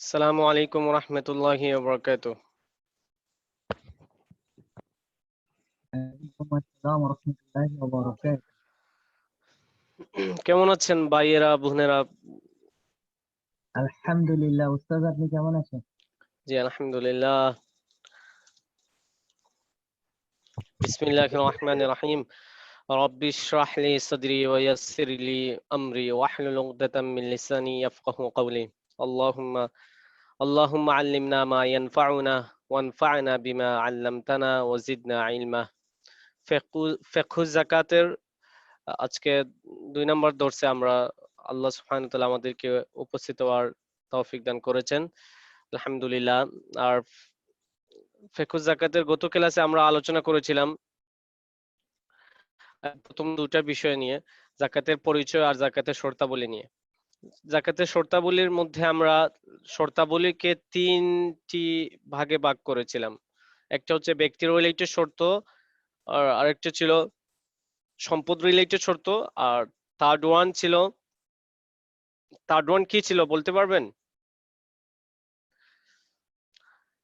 আসসালামু আলাইকুম রহমতুল্লাহি ওয়া বারাকাতুহু। ওয়ালাইকুম আসসালাম ওয়া রাহমাতুল্লাহি ওয়া বারাকাতুহু। কেমন আছেন ভাইয়েরা বোনেরা? আলহামদুলিল্লাহ। উস্তাদ, আপনি কেমন আছেন? জি আলহামদুলিল্লাহ। বিসমিল্লাহির রহমানির রহিম। রব্বি ইশরাহ লি সাদরি ওয়া ইয়াসসির লি আমরি ওয়াহলুল উকদাতাম মিন লিসানি ইয়াফকাহু কওলি। আল্লাহুম্মা আল্লাহুম্মা আল্লিমনা মা ইয়ানফাউনা ওয়ানফা'না বিমা আল্লামতানা ওয়া জিদনা ইলমা। ফিকহু যাকাতের আজকে 2 নম্বর দর্সে আমরা আল্লাহ সুবহানাহু ওয়া তাআলা আমাদেরকে উপস্থিত হওয়ার তৌফিক দান করেছেন, আলহামদুলিল্লাহ। আর ফিকহ যাকাতের গত ক্লাসে আমরা আলোচনা করেছিলাম প্রথম দুটা বিষয় নিয়ে, যাকাতের পরিচয় আর যাকাতের শর্তাবলী নিয়ে। যাকাতের শর্তাবলীর মধ্যে আমরা শর্তাবলীকে 3টি ভাগে ভাগ করেছিলাম। একটা হচ্ছে ব্যক্তি রিলেটেড শর্ত, আর আরেকটা ছিল সম্পদ রিলেটেড শর্ত, আর থার্ড ওয়ান কি ছিল বলতে পারবেন?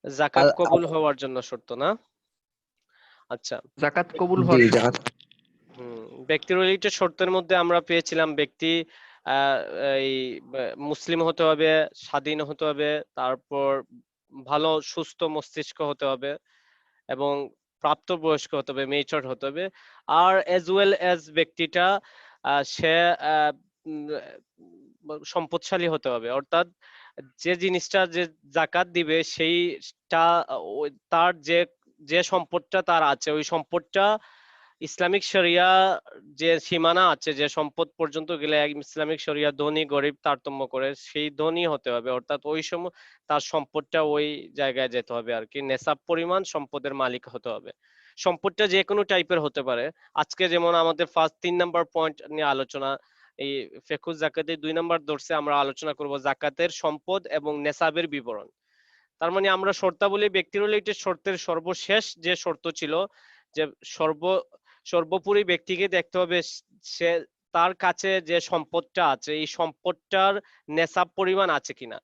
যাকাত কবুল হওয়ার জন্য শর্ত, না? আচ্ছা, যাকাত কবুল জি হওয়ার জাকাত। ব্যক্তি রিলেটেড শর্তের মধ্যে আমরা পেয়েছিলাম ব্যক্তি আহ, এই মুসলিম হতে হবে, স্বাধীন হতে হবে, তারপর ভালো সুস্থ মস্তিষ্ক হতে হবে এবং প্রাপ্তবয়স্ক হতে হবে, মেচুরড হতে হবে। আর এজ ওয়েল এজ ব্যক্তিটা সে উম, সম্পদশালী হতে হবে, অর্থাৎ যে জিনিসটা যে জাকাত দিবে সেইটা তার যে যে সম্পদটা তার আছে ওই সম্পদটা ইসলামিক শরিয়া যে সীমানা আছে, যে সম্পদ পর্যন্ত গেলে ইসলামিক শরিয়া ধনী গরিব তারতম্য করে, সেই ধনী হতে হবে, অর্থাৎ ওই সময় তার সম্পদটা ওই জায়গায় যেতে হবে আর কি, নেশাব পরিমাণ সম্পদের মালিক হতে হবে। সম্পদটা যে কোনো টাইপের হতে পারে। আজকে যেমন আমাদের ফার্স্ট 3 নম্বর পয়েন্ট নিয়ে আলোচনা, এই ফিকহ যাকাতের 2 নম্বর দর্সে আমরা আলোচনা করব জাকাতের সম্পদ এবং নেশাবের বিবরণ। তার মানে আমরা শর্তাবলী ব্যক্তি রিলেটেড শর্তের সর্বশেষ যে শর্ত ছিল যে সর্বোপরি ব্যক্তিকে দেখতে হবে সে তার কাছে যে সম্পদটা আছে এই সম্পদটার নেশাব পরিমাণ আছে কিনা।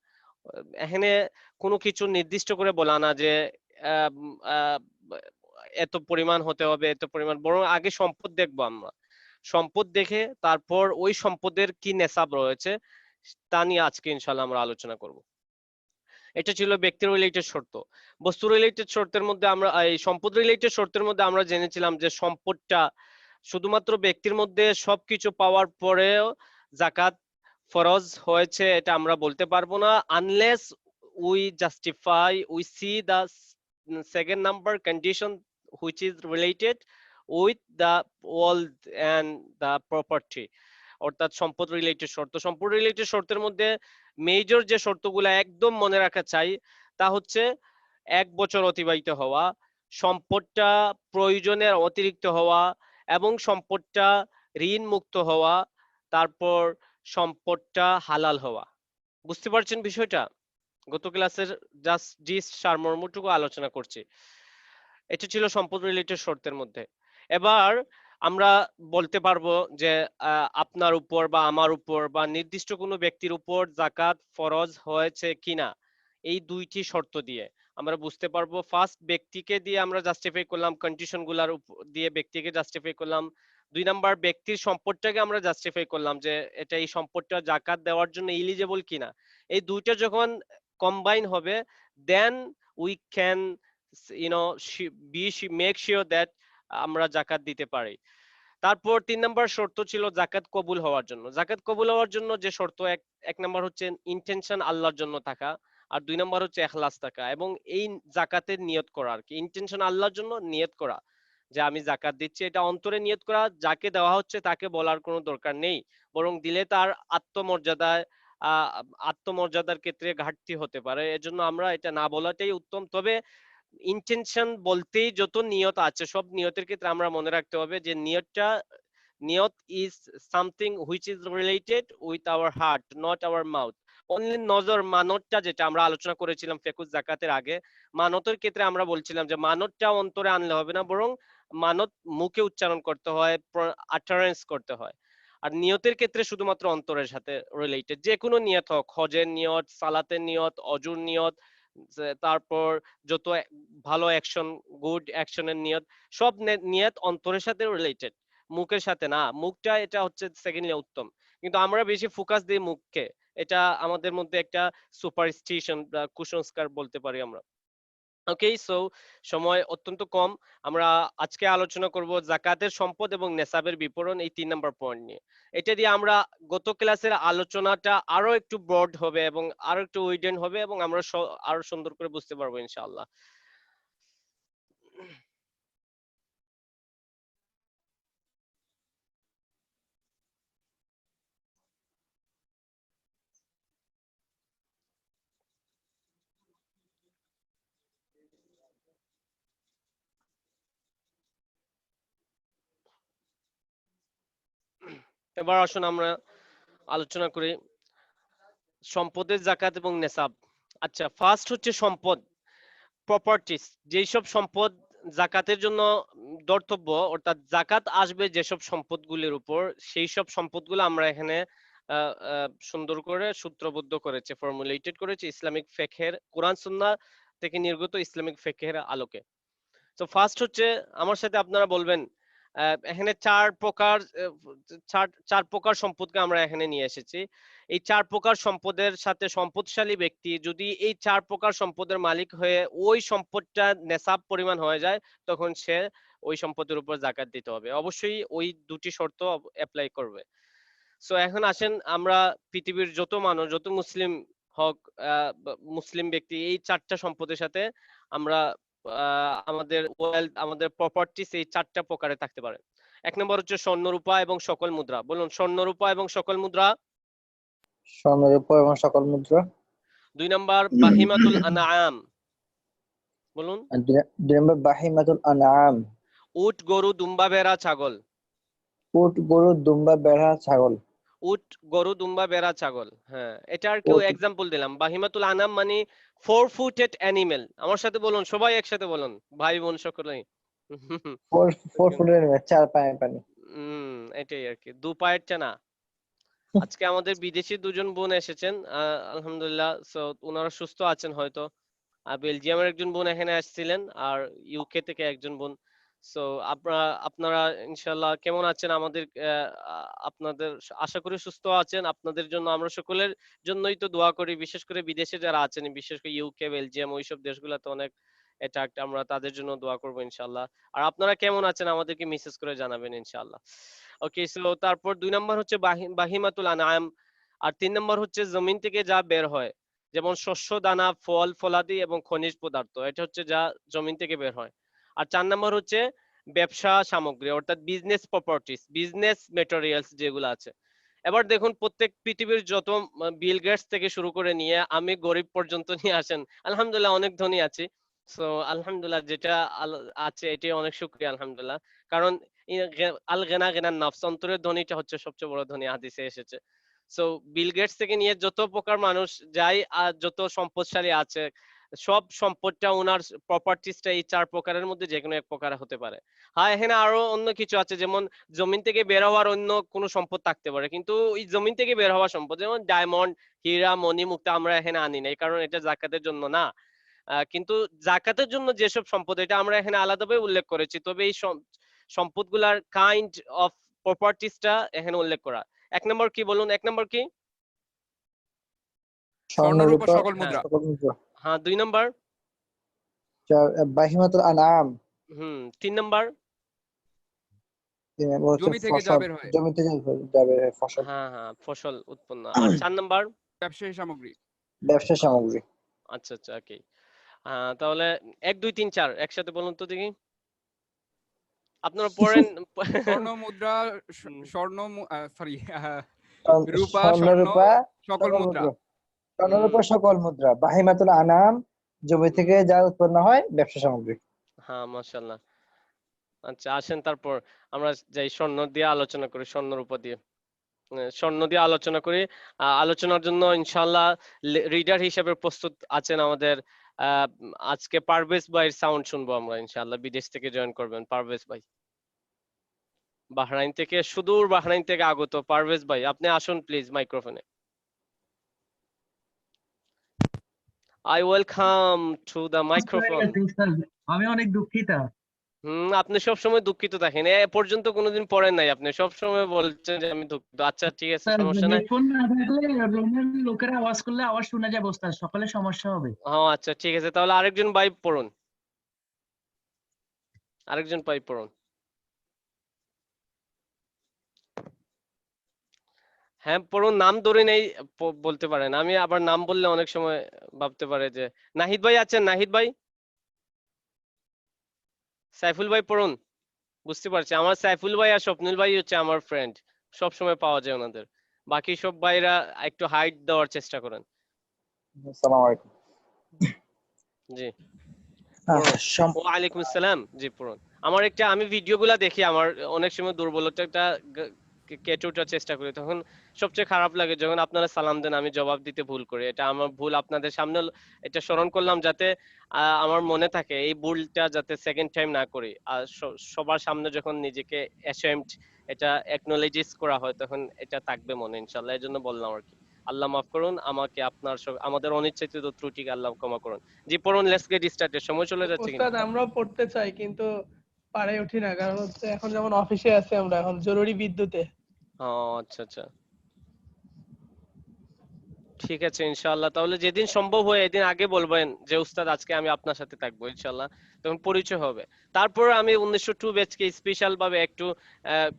এখানে কোনো কিছু নির্দিষ্ট করে বলা না যে আহ, আহ, এত পরিমাণ হতে হবে, এত পরিমাণ, বরং আগে সম্পদ দেখবো আমরা। সম্পদ দেখে তারপর ওই সম্পদের কি নেশাব রয়েছে তা নিয়ে আজকে ইনশাল্লাহ আমরা আলোচনা করব। এটা ছিল ব্যক্তি রিলেটেড শর্ত। বস্তু রিলেটেড শর্তের মধ্যে আমরা এই সম্পদ রিলেটেড শর্তের মধ্যে আমরা জেনেছিলাম যে সম্পদটা শুধুমাত্র ব্যক্তির মধ্যে সবকিছু পাওয়ার পরেও জাকাত ফরজ হয়েছে এটা আমরা বলতে পারবো না, unless we see the second number condition which is related with the wealth and the property. অর্থাৎ সম্পদ রিলেটেড শর্ত, সম্পদ রিলেটেড শর্তের মধ্যে মেজর যে শর্তগুলো একদম মনে রাখা চাই তা হচ্ছে 1 বছর অতিবাহিত হওয়া, সম্পদটা প্রয়োজনের অতিরিক্ত হওয়া এবং সম্পদটা ঋণ মুক্ত হওয়া, তারপর সম্পদটা হালাল হওয়া। বুঝতে পারছেন বিষয়টা? গত ক্লাসের জাস্ট সারমর্মটুকু আলোচনা করছি। এটা ছিল সম্পদ রিলেটেড শর্তের মধ্যে। এবার আমরা বলতে পারবো যে আপনার উপর বা আমার উপর বা নির্দিষ্ট কোনো ব্যক্তির উপর জাকাত ফরজ হয়েছে কিনা এই 2টি শর্ত দিয়ে আমরা বুঝতে পারবো। ফার্স্ট ব্যক্তিকে দিয়ে আমরা জাস্টিফাই করলাম, কন্ডিশন গুলার দিয়ে ব্যক্তিকে জাস্টিফাই করলাম। 2 নাম্বার ব্যক্তির সম্পদটাকে আমরা জাস্টিফাই করলাম যে এটা এই সম্পদটা জাকাত দেওয়ার জন্য এলিজেবল কিনা। এই দুইটা যখন কম্বাইন হবে then we can make sure that আমরা জাকাত দিতে পারি। তারপর 3 নম্বর শর্ত ছিল জাকাত কবুল হওয়ার জন্য। জাকাত কবুল হওয়ার জন্য যে শর্ত, এক নম্বর হচ্ছে ইন্টেনশন আল্লাহর জন্য থাকা, আর 2 নম্বর হচ্ছে এখলাস থাকা এবং এই জাকাতের নিয়ত করা আর কি। ইন্টেনশন আল্লাহর জন্য, নিয়ত করা যে আমি জাকাত দিচ্ছি, এটা অন্তরে নিয়ত করা, যাকে দেওয়া হচ্ছে তাকে বলার কোনো দরকার নেই, বরং দিলে তার আত্মমর্যাদায় আহ আত্মমর্যাদার ক্ষেত্রে ঘাটতি হতে পারে, এজন্য আমরা এটা না বলাটাই উত্তম। তবে ইন্টেনশন বলতেই যত নিয়ত আছে সব নিয়তের ক্ষেত্রে আমরা মনে রাখতে হবে যে নিয়ত is something which is related with our heart, not our mouth. Only নজর, মানতটা যেটা আমরা আলোচনা করেছিলাম ফিকহ যাকাতের আগে, মানতের ক্ষেত্রে আমরা বলছিলাম যে মানতটা অন্তরে আনলে হবে না, বরং মানত মুখে উচ্চারণ করতে হয়, আটারেন্স করতে হয়। আর নিয়তের ক্ষেত্রে শুধুমাত্র অন্তরের সাথে রিলেটেড, যে কোনো নিয়ত হোক, হজের নিয়ত, সালাতের নিয়ত, অজুর নিয়ত, তারপর যত ভালো অ্যাকশন, গুড অ্যাকশনের নিয়ত, সব নিয়ত অন্তরের সাথে রিলেটেড, মুখের সাথে না। মুখটা এটা হচ্ছে সেকেন্ডলি উত্তম, কিন্তু আমরা বেশি ফোকাস দিই মুখকে। এটা আমাদের মধ্যে একটা সুপারস্টিশন বা কুসংস্কার বলতে পারি আমরা। ওকে, সো সময় অত্যন্ত কম। আমরা আজকে আলোচনা করব জাকাতের সম্পদ এবং নেসাবের বিবরণ, এই 3 নম্বর পয়েন্ট নিয়ে। এটা দিয়ে আমরা গত ক্লাসের আলোচনাটা আরো একটু ব্রড হবে এবং আরো একটু উইডেন হবে এবং আমরা আরো সুন্দর করে বুঝতে পারবো ইনশাআল্লাহ। এবার আসুন আমরা আলোচনা করি সম্পদের জাকাত এবং নেসাব। আচ্ছা, ফার্স্ট হচ্ছে সম্পদ, প্রপার্টিস। যেই সব সম্পদ জাকাতের জন্য ধর্তব্য, অর্থাৎ জাকাত আসবে যেসব সম্পদগুলির উপর, সেই সব সম্পদগুলো আমরা এখানে সুন্দর করে সূত্রবদ্ধ করেছে, ফর্মুলেটেড করেছে ইসলামিক ফিকহের, কোরআন সুন্নাহ থেকে নির্গত ইসলামিক ফিকহের আলোকে। তো ফার্স্ট হচ্ছে, আমার সাথে আপনারা বলবেন, এখানে চার প্রকার সম্পদকে আমরা এখানে নিয়ে এসেছি। এই 4 প্রকার সম্পদের সাথে সম্পদশালী ব্যক্তি যদি এই 4 প্রকার সম্পদের মালিক হয়ে ওই সম্পদটা নেসাব পরিমাণ হয়ে যায়, তখন সে ওই সম্পদের উপর জাকাত দিতে হবে। অবশ্যই ওই দুটি শর্ত অ্যাপ্লাই করবে। সো এখন আসেন, আমরা পৃথিবীর যত মানুষ, যত মুসলিম হোক, মুসলিম ব্যক্তি, এই 4টা সম্পদের সাথে আমরা আমাদের ওয়েলথ, আমাদের প্রপার্টিস এই 4টা প্রকারে থাকতে পারে। 1 নম্বর হচ্ছে স্বর্ণরূপা এবং সকল মুদ্রা। বলুন, স্বর্ণরূপা এবং সকল মুদ্রা। স্বর্ণরূপ এবং সকল মুদ্রা। 2 নম্বর বাহিমাতুল আনআম। বলুন। আর 2 নম্বর বাহিমাতুল আনআম। উট, গরু, দুম্বা, ভেড়া, ছাগল। উট, গরু, দুম্বা, ভেড়া, ছাগল। উট, গরু, দুম্বা, ভেড়া, ছাগল। হ্যাঁ, এটার কেউ উট, এক্সাম্পল দিলাম। বাহিমাতুল আনাম মানে 4 ফুটেড অ্যানিমেল। আমার সাথে বলুন, সবাই একসাথে বলুন, ভাই বোন সকলেই। ফোর ফুটের, 4 পায়ের পানি। এটাই আর কি, 2 পায়েরটা না। আজকে আমাদের বিদেশি 2জন বোন এসেছেন, আলহামদুলিল্লাহ। সো ওনারা সুস্থ আছেন হয়তো। আর বেলজিয়ামের একজন বোন এখানে আসছিলেন, আর ইউকে থেকে একজন বোন। সো আপনারা ইনশাআল্লাহ কেমন আছেন? আপনাদের আশা করি সুস্থ আছেন। আপনাদের জন্য আমরা সকলের জন্যই তো দোয়া করি, বিশেষ করে বিদেশে যারা আছেন, বিশেষ করে ইউকে, বেলজিয়াম, ওইসব দেশগুলোতে অনেক অ্যাটাক, আমরা তাদের জন্য দোয়া করবো ইনশাআল্লাহ। আর আপনারা কেমন আছেন আমাদেরকে মেসেজ করে জানাবেন ইনশাআল্লাহ। ওকে, সো তারপর 2 নম্বর হচ্ছে বাহিমাতুল আনআম। আর 3 নম্বর হচ্ছে জমিন থেকে যা বের হয়, যেমন শস্য, দানা, ফল, ফলাদি এবং খনিজ পদার্থ, এটা হচ্ছে যা জমিন থেকে বের হয়। আর 4 নম্বর হচ্ছে ব্যবসা সামগ্রী, অর্থাৎ বিজনেস প্রপার্টিস, বিজনেস মেটেরিয়ালস যেগুলো আছে। এবার দেখুন, প্রত্যেক পৃথিবীর যত বিল গেটস থেকে শুরু করে নিয়ে আমি গরিব পর্যন্ত নিয়ে আসেন, আলহামদুলিল্লাহ অনেক ধনী আছি। সো আলহামদুলিল্লাহ, যেটা আছে এটাই অনেক শুকরিয়া আলহামদুলিল্লাহ। কারণ আল গেনা গেনার নফস, অন্তরের ধনীটা হচ্ছে সবচেয়ে বড় ধনী, হাদিসে এসেছে। সো বিল গেটস থেকে নিয়ে যত প্রকার মানুষ যাই আর যত সম্পদশালী আছে, সব সম্পদটা ওনার প্রপার্টিসটা এই 4 প্রকারের মধ্যে যে কোনো এক প্রকার হতে পারে। হ্যাঁ, এখানে আরো অন্য কিছু আছে, যেমন জমিন থেকে বের হওয়ার অন্য কোনো সম্পদ থাকতে পারে, কিন্তু ওই জমিন থেকে বের হওয়া সম্পদ যেমন ডায়মন্ড, হীরা, মণি, মুক্তা আমরা এখানে আনি নাই, কারণ এটা জাকাতের জন্য না। কিন্তু জাকাতের জন্য যেসব সম্পদ, এটা আমরা এখানে আলাদাভাবে উল্লেখ করেছি, তবে এই সম্পদগুলার কাইন্ড অফ প্রপার্টিসটা এখানে উল্লেখ করা। 1 নম্বর কি বলুন, 1 নম্বর কি? স্বর্ণরূপ ও স্বর্ণরূপা, সকল মুদ্রা। সকল মুদ্রা। হ্যাঁ, 2 নম্বর। বাহিমাতুল আনআম। 3 নম্বর। 3 নম্বর হচ্ছে জমি থেকে যা ফসল, বের হয়। জমি থেকে যাবে ফসল। হ্যাঁ হ্যাঁ, ফসল উৎপন্ন। আর 4 নম্বর? ব্যবসায়ী সামগ্রী। ব্যবসা সামগ্রী। আচ্ছা আচ্ছা, ওকে। তাহলে 1 2 3 4 একসাথে বলুন তো দেখি, আপনারা পড়েন। স্বর্ণ, মুদ্রা, হুম, স্বর্ণ, সরি, রূপা, স্বর্ণ, স্বর্ণরূপা, সকল সকল মুদ্রা। মুদ্রা। হুম, স্বর্ণরূপা, সকল মুদ্রা। বাহিমাতুল আনআম, জমি হুম। থেকে যা উৎপন্ন হয়, ব্যবসা সামগ্রী। হ্যাঁ, মাশাআল্লাহ। আচ্ছা, আসেন তারপর আমরা যাই স্বর্ণ দিয়ে আলোচনা করি, স্বর্ণের উপর দিয়ে। স্বর্ণ দিয়ে আলোচনা করি। আলোচনার জন্য ইনশাআল্লাহ রিডার হিসেবে প্রস্তুত আছেন আমাদের। আজকে পারভেজ ভাইয়ের সাউন্ড শুনবো আমরা ইনশাআল্লাহ, বিদেশ থেকে জয়েন করবেন পারভেজ ভাই। বাহরাইন থেকে, সুদূর বাহরাইন থেকে আগত পারভেজ ভাই, আপনি আসুন প্লিজ মাইক্রোফোনে। I welcome to the microphone. আমি অনেক দুঃখিত। আপনি সব সময় দুঃখিত থাকেন, এ পর্যন্ত কোনোদিন পড়েন নাই, আপনি সব সময় বলছেন যে আমি দুঃখিত। আচ্ছা ঠিক আছে, স্যার সমস্যা নাই। হেডফোন না থাকলে রুমের লোকেরা আওয়াজ করলে আওয়াজ শোনা যাবে ওস্তাদ, সকালে সমস্যা হবে। আচ্ছা ঠিক আছে, তাহলে আরেকজন ভাই পড়ুন, আরেকজন ভাই পড়ুন। হ্যাঁ পড়ুন, নাম ধরে নেই বলতে পারেন, আমি আবার নাম বললে অনেক সময় ভাবতে পারে যে। নাহিদ ভাই আছেন? নাহিদ ভাই, সাইফুল ভাই পড়ুন। বুঝতে পারছি, আমার সাইফুল ভাই আর স্বপ্নুল ভাই হচ্ছে আমার ফ্রেন্ড, সব সময় পাওয়া যায় ওনাদের। বাকি সব ভাইরা একটু হাইট দেওয়ার চেষ্টা করেন। আসসালামু আলাইকুম। জি আহ, পড়ুন। সম- ওয়ালাইকুম আসসালাম, জি পড়ুন। আমার একটা, আমি ভিডিওগুলা দেখি, আমার অনেক সময় দুর্বলতাটা কেটে ওঠার চেষ্টা করি, তখন সবচেয়ে খারাপ লাগে যখন আপনারা সালাম দেন আমি জবাব দিতে ভুল করি। এটা আমার ভুল, আপনাদের সামনে এটা স্মরণ করলাম যাতে আমার মনে থাকে এই ভুলটা যাতে সেকেন্ড টাইম না করি। আর সবার সামনে যখন নিজেকে অ্যাশেমড, এটা অ্যাকনোলেজেস করা হয়, তখন এটা থাকবে মনে ইনশাআল্লাহ। এই জন্য বললাম আর কি। আল্লাহ মাফ করুন আমাকে, আপনার আমাদের অনিচ্ছাকৃত ত্রুটিকে আল্লাহ ক্ষমা করুন। জি পড়ুন, লেটস গেট স্টার্টেড। সময় চলে যাচ্ছে কিন্তু। উস্তাদ আমরাও পড়তে চাই কিন্তু পারে উঠি না, কারণ হচ্ছে এখন যেমন অফিসে আছি আমরা, এখন জরুরি বিদ্যুতে। আচ্ছা আচ্ছা ঠিক আছে ইনশাআল্লাহ, তাহলে যেদিন সম্ভব হয় এদিন আগে বলবেন যে উস্তাদ আজকে আমি আপনার সাথে থাকবো ইনশাআল্লাহ, তখন পরিচয় হবে। তারপর আমি 1902 ব্যাচকে স্পেশাল ভাবে একটু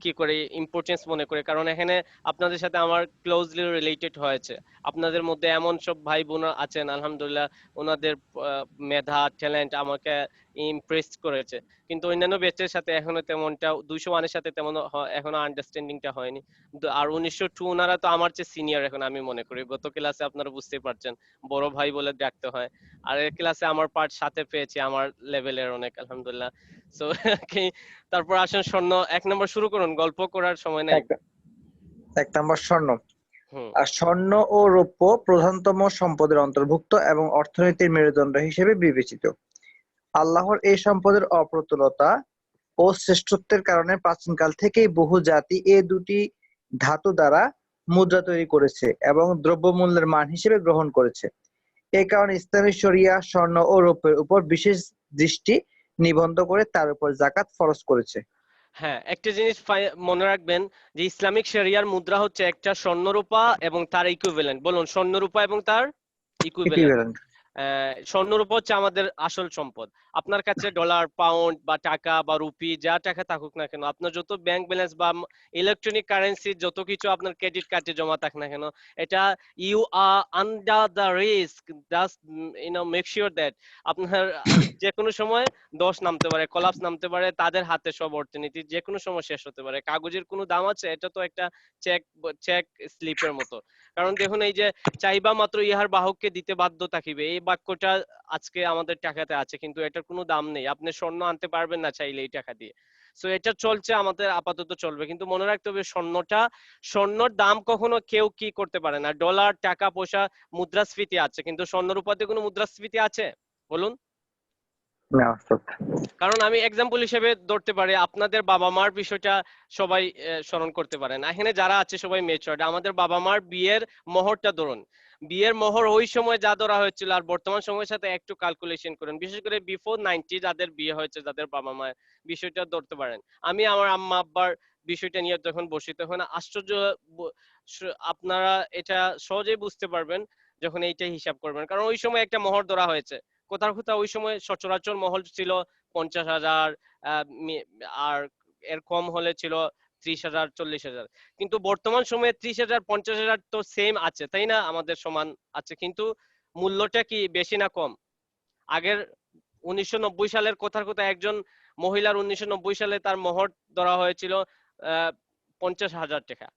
কি করে ইম্পর্টেন্স মনে করি, কারণ এখানে আপনাদের সাথে আমার ক্লোজলি রিলেটেড হয়েছে। আপনাদের মধ্যে এমন সব ভাই বোন আছেন আলহামদুলিল্লাহ, ওনাদের মেধা ট্যালেন্ট আমাকে ইমপ্রেস করেছে, কিন্তু অন্যান্য ব্যাচের সাথে এখনো তেমনটা, 201 এর সাথে তেমন এখনো আন্ডারস্ট্যান্ডিংটা হয়নি। আর 1902 ওনারা তো আমার চেয়ে সিনিয়র এখন আমি মনে করি, গত ক্লাসে আপনারা বুঝতেই পারছেন বড় ভাই বলে ডাকতে হয়। আর এই ক্লাসে আমার পার্ট সাথে পেয়েছি আমার লেভেলের অনেক আলহামদুলিল্লাহ। সো তারপর আসেন স্বর্ণ, 1 নম্বর শুরু করুন, গল্প করার সময় নাই। এক নম্বর স্বর্ণ। হুম আর স্বর্ণ ও রৌপ্য প্রধানতম সম্পদের অন্তর্ভুক্ত এবং অর্থনীতির মেরুদণ্ড হিসেবে বিবেচিত। আল্লাহর এই সম্পদের অপ্রতুলতা ও শ্রেষ্ঠত্বের কারণে প্রাচীনকাল থেকেই বহু জাতি এ দুটি ধাতু দ্বারা মুদ্রা তৈরি করেছে এবং দ্রব্যমূল্যের মান হিসেবে গ্রহণ করেছে। এই কারণে ইসলামী শরিয়া স্বর্ণ ও রৌপ্যের উপর বিশেষ দৃষ্টি নিবদ্ধ করে তার উপর যাকাত ফরজ করেছে। হ্যাঁ, একটা জিনিস মনে রাখবেন যে ইসলামিক শরিয়ার মুদ্রা হচ্ছে একটা স্বর্ণরূপা এবং তার ইকুইভ্যালেন্ট। বলুন, স্বর্ণরূপা এবং তার ইকুইভ্যালেন্ট। ইকুইভ্যালেন্ট। স্বর্ণরূপা হচ্ছে আমাদের আসল সম্পদ। আপনার কাছে ডলার, পাউন্ড বা টাকা বা রুপি যা টাকা থাকুক না কেন, আপনার যত ব্যাংক ব্যালেন্স বা ইলেকট্রনিক কারেন্সি যত কিছু আপনার ক্রেডিট কার্ডে জমা থাক না কেন, এটা you are under the risk, just make sure that আপনার যে কোনো সময় দশ নামতে পারে, কলাপস নামতে পারে, তাদের হাতে সব অর্থনীতি যে কোনো সময় শেষ হতে পারে। কাগজের কোনো দাম আছে? এটা তো একটা চেক চেক স্লিপের মতো। কারণ দেখুন, এই যে চাইবা মাত্র ইহার বাহককে দিতে বাধ্য থাকিবে, এই বাক্যটা আজকে আমাদের টাকাতে আছে, কিন্তু এটার কোনো দাম নেই। আপনি স্বর্ণ আনতে পারবেন না চাইলে এই টাকা দিয়ে। সো এটা চলছে, আমাদের আপাতত চলবে, কিন্তু মনে রাখতে হবে স্বর্ণর দাম কখনো কেউ কি করতে পারে না। ডলার, টাকা পয়সা, মুদ্রাস্ফীতি আছে, কিন্তু স্বর্ণের উপাতে কোনো মুদ্রাস্ফীতি আছে বলুন? না ওস্তাদ। কারণ আমি এক্সাম্পল হিসেবে ধরতে পারি, আপনাদের বাবা মার বিষয়টা সবাই স্মরণ করতে পারেন, এখানে যারা আছে সবাই মেচুরড। আমাদের বাবা মার বিয়ের মোহরটা ধরুন, বিয়ের মোহর ওই সময় যা ধরা হয়েছিল আর বর্তমান সময়ের সাথে একটু ক্যালকুলেশন করুন, বিশেষ করে বিফোর 90 যাদের বিয়ে হয়েছে, যাদের বাবা মায়ের বিষয়টা ধরতে পারেন। আমি আমার আম্মা আব্বার বিষয়টা নিয়ে যখন বসি তখন আশ্চর্য, আপনারা এটা সহজেই বুঝতে পারবেন যখন এইটাই হিসাব করবেন, কারণ ওই সময় একটা মোহর ধরা হয়েছে। কোথাও কোথাও ওই সময় সচরাচর মহল ছিল 50,000, আর এর কম হলে ছিল 30,000, 40,000। কিন্তু বর্তমান সময়ে 30,000, 50,000 তো সেম আছে, তাই না? আমাদের সমান আছে, কিন্তু মূল্যটা কি বেশি না কম? আগের 1990 সালের কথার কথা, একজন মহিলার 1990 সালে তার মোহর ধরা হয়েছিল 50,000 টাকা।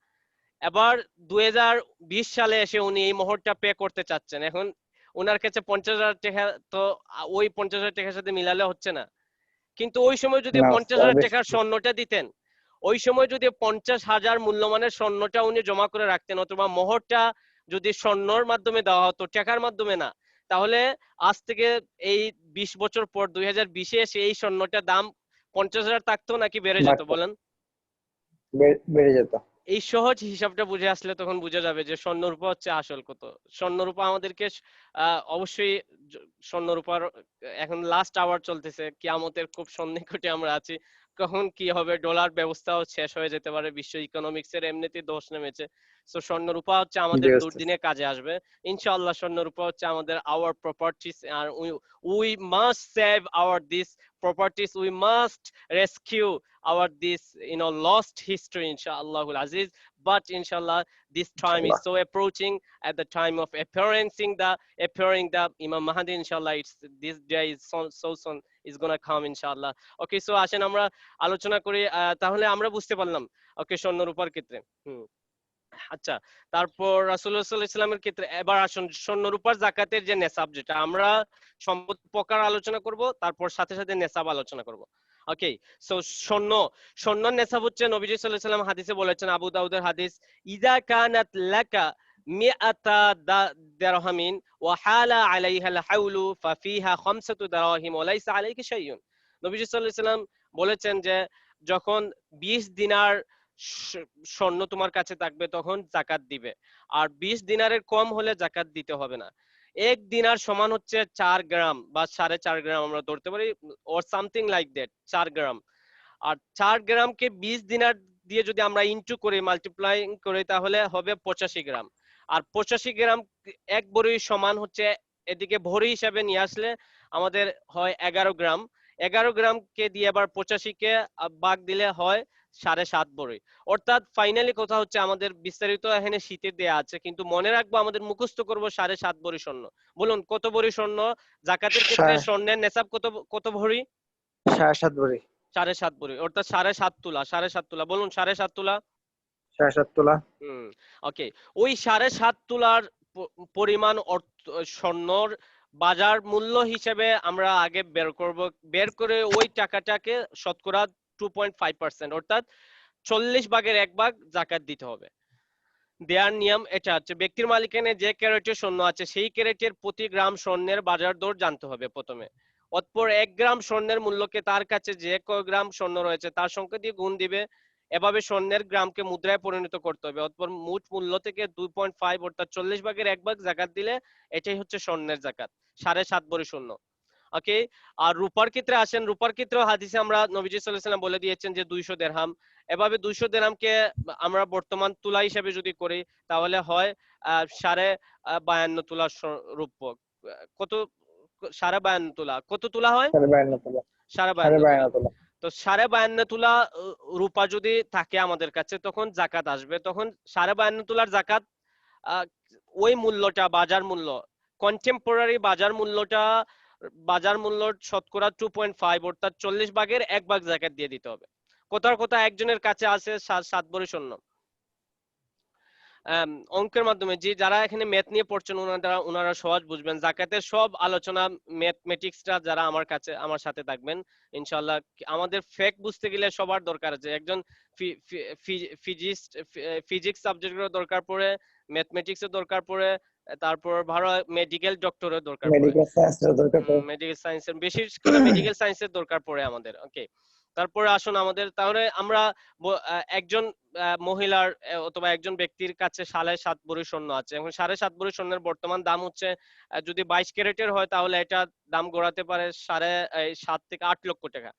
এবার 2020 সালে এসে উনি এই মোহরটা পে করতে চাচ্ছেন, এখন ওনার কাছে 50,000 টাকা তো ওই 50,000 টাকার সাথে মিলালে হচ্ছে না। কিন্তু ওই সময় যদি না 50,000 ওস্তাদ, টাকার স্বর্ণটা দিতেন, ওই সময় যদি 50,000 মূল্যমানের স্বর্ণটা উনি জমা করে রাখতেন, অথবা মোহরটা যদি স্বর্ণর মাধ্যমে দেওয়া হতো, টাকার মাধ্যমে না, তাহলে আজ থেকে এই 20 বছর পর 2020-এ এসে এই স্বর্ণটার দাম 50,000 থাকতো নাকি বেড়ে যেত বলেন? বেড়ে যেত। এই সহজ হিসাবটা বুঝে আসলে তখন বুঝা যাবে যে স্বর্ণরূপা হচ্ছে আসল কত। স্বর্ণরূপা আমাদেরকে অবশ্যই স্বর্ণরূপার এখন লাস্ট আওয়ার চলতেছে, কিয়ামতের খুব সন্নিকটে আমরা আছি। কখন কি হবে, ডলার ব্যবস্থাও শেষ হয়ে যেতে পারে, বিশ্ব ইকোনমিক্স এর এমনিতেই ধস নেমেছে। তো স্বর্ণরূপা হচ্ছে আমাদের দুর্দিনে কাজে আসবে ইনশাআল্লাহ। স্বর্ণরূপা হচ্ছে আমাদের আওয়ার প্রপার্টিস, আর we must save our this properties, we must rescue our this lost history inshallah aziz. But inshallah this time is so approaching, at the time of appearing the Imam Mahdi inshallah. It's this day is so soon is gonna come inshallah. Okay, so আসেন আমরা আলোচনা করি। তাহলে আমরা বুঝতে পারলাম ওকে স্বর্ণরূপার ক্ষেত্রে। আচ্ছা, তারপর রাসূলুল্লাহ সাল্লাল্লাহু আলাইহি ওয়াসাল্লামের ক্ষেত্রে এবার আসুন স্বর্ণরূপার যাকাতের যে নেসাব, যেটা আমরা সম্পদ প্রকার আলোচনা করব, তারপর সাথে সাথে নেসাব আলোচনা করব। ওকে, সো স্বর্ণ নেসাব হচ্ছে নবীজি সাল্লাল্লাহু আলাইহি ওয়াসাল্লাম হাদিসে বলেছেন, আবু দাউদের হাদিস, ইযা কানাত লাকা মিআতা দিরহামিন ওয়া হালা আলাইহা আল হাউলু ফাফিহা খামসাতু দিরহাম ওয়া লাইসা আলাইকা শাইউন। নবীজি সাল্লাল্লাহু আলাইহি ওয়াসাল্লাম বলেছেন যে যখন 20 দিনার স্বর্ণ তোমার কাছে থাকবে তখন জাকাত দিবে, আর 20 দিনারের কম হলে জাকাত দিতে হবে না। 1 দিনার সমান হচ্ছে 4 গ্রাম বা 4.5 গ্রাম আমরা ধরতে পারি, অর সামথিং লাইক দ্যাট, 4 গ্রাম। আর 4 গ্রামকে 20 দিনার দিয়ে যদি আমরা ইনটু করি, মাল্টিপ্লাই করি, তাহলে হবে 85 গ্রাম। আর 85 গ্রাম এক ভরি সমান হচ্ছে, এদিকে ভরি হিসাবে নিয়ে আসলে আমাদের হয় 11 গ্রাম। 11 গ্রামকে দিয়ে আবার 85 কে ভাগ দিলে হয় 7.5 ভরি। অর্থাৎ ফাইনালি কথা হচ্ছে, আমাদের বিস্তারিত এখানে শীতে দেয়া আছে, কিন্তু মনে রাখবো আমাদের মুখস্থ করব 7.5 ভরি স্বর্ণ। বলুন কত ভরি স্বর্ণ জাকাতের ক্ষেত্রে? স্বর্ণের নেসাব কত ভরি? 7.5 ভরি। 7.5 ভরি, অর্থাৎ 7.5 তোলা। 7.5 তোলা, বলুন 7.5 তোলা। 7.5 তোলা। ওকে, ওই 7.5 তোলার পরিমাণ স্বর্ণর বাজার মূল্য হিসেবে আমরা আগে বের করে ওই টাকাটাকে শতকরা 2.5%, অর্থাৎ 40 ভাগের 1 ভাগ জাকাত দিতে হবে। দেয়ার নিয়ম এটা হচ্ছে, ব্যক্তির মালিকানায় যে ক্যারেটের স্বর্ণ আছে সেই ক্যারেটের প্রতি গ্রাম স্বর্ণের বাজার দর জানতে হবে প্রথমে। অতঃপর 1 গ্রাম স্বর্ণের মূল্যকে তার কাছে যে কয় গ্রাম স্বর্ণ রয়েছে তার সংখ্যা দিয়ে গুণ দিবে। এভাবে স্বর্ণের গ্রামকে মুদ্রায় পরিণত করতে হবে। অতঃপর মোট মূল্য থেকে 2.5 অর্থাৎ 40 ভাগের 1 ভাগ জাকাত দিলে এটাই হচ্ছে স্বর্ণের জাকাত, 7.5 ভরি স্বর্ণ। ওকে, আর রূপার ক্ষেত্রে আসেন। রূপার ক্ষেত্রে হাদিসে আমরা নবীজি সাল্লাল্লাহু আলাইহি ওয়াসাল্লাম বলে দিয়েছেন যে 200 দিরহাম। এভাবে 200 দিরহামকে আমরা বর্তমান তুলা হিসেবে যদি করি তাহলে হয় 52.5 তোলা রূপ্য। কত? 52.5 তোলা। কত তোলা হয়? 52 তোলা। 52 তোলা। তো 52.5 তোলা রূপা যদি থাকে আমাদের কাছে তখন জাকাত আসবে। তখন 52.5 তোলার জাকাত ওই মূল্যটা বাজার মূল্য, কন্টেম্পোরারি বাজার মূল্যর শতকরা 2.5 অর্থাৎ 40 ভাগের 1 ভাগ জাকাত দিয়ে দিতে হবে। কোথাও একজনের কাছে আছে 7 ভরি স্বর্ণ। অঙ্কের মাধ্যমে, যে যারা এখানে ম্যাথ নিয়ে পড়ছেন ওনারা সহজ বুঝবেন। জাকাতের সব আলোচনা ম্যাথমেটিক্সটা যারা আমার সাথে থাকবেন ইনশাআল্লাহ। আমাদের ফেক বুঝতে গেলে সবার দরকার আছে, একজন ফিজিক্স সাবজেক্টের দরকার পড়ে, ম্যাথমেটিক্স এর দরকার পড়ে, তারপর ভালো মেডিকেল ডক্টরের দরকার পড়ে, মেডিকেল সায়েন্সের, বেশি করে মেডিকেল সায়েন্সের দরকার পড়ে আমাদের। ওকে, তারপরে আসুন আমাদের, তাহলে আমরা একজন মহিলার অথবা একজন ব্যক্তির কাছে 7.5 ভরি স্বর্ণ আছে। এখন 7.5 ভরি স্বর্ণের বর্তমান দাম হচ্ছে, যদি 22 ক্যারেটের হয় তাহলে এটা দাম গড়াতে পারে 7.5 থেকে 8 লক্ষ টাকা।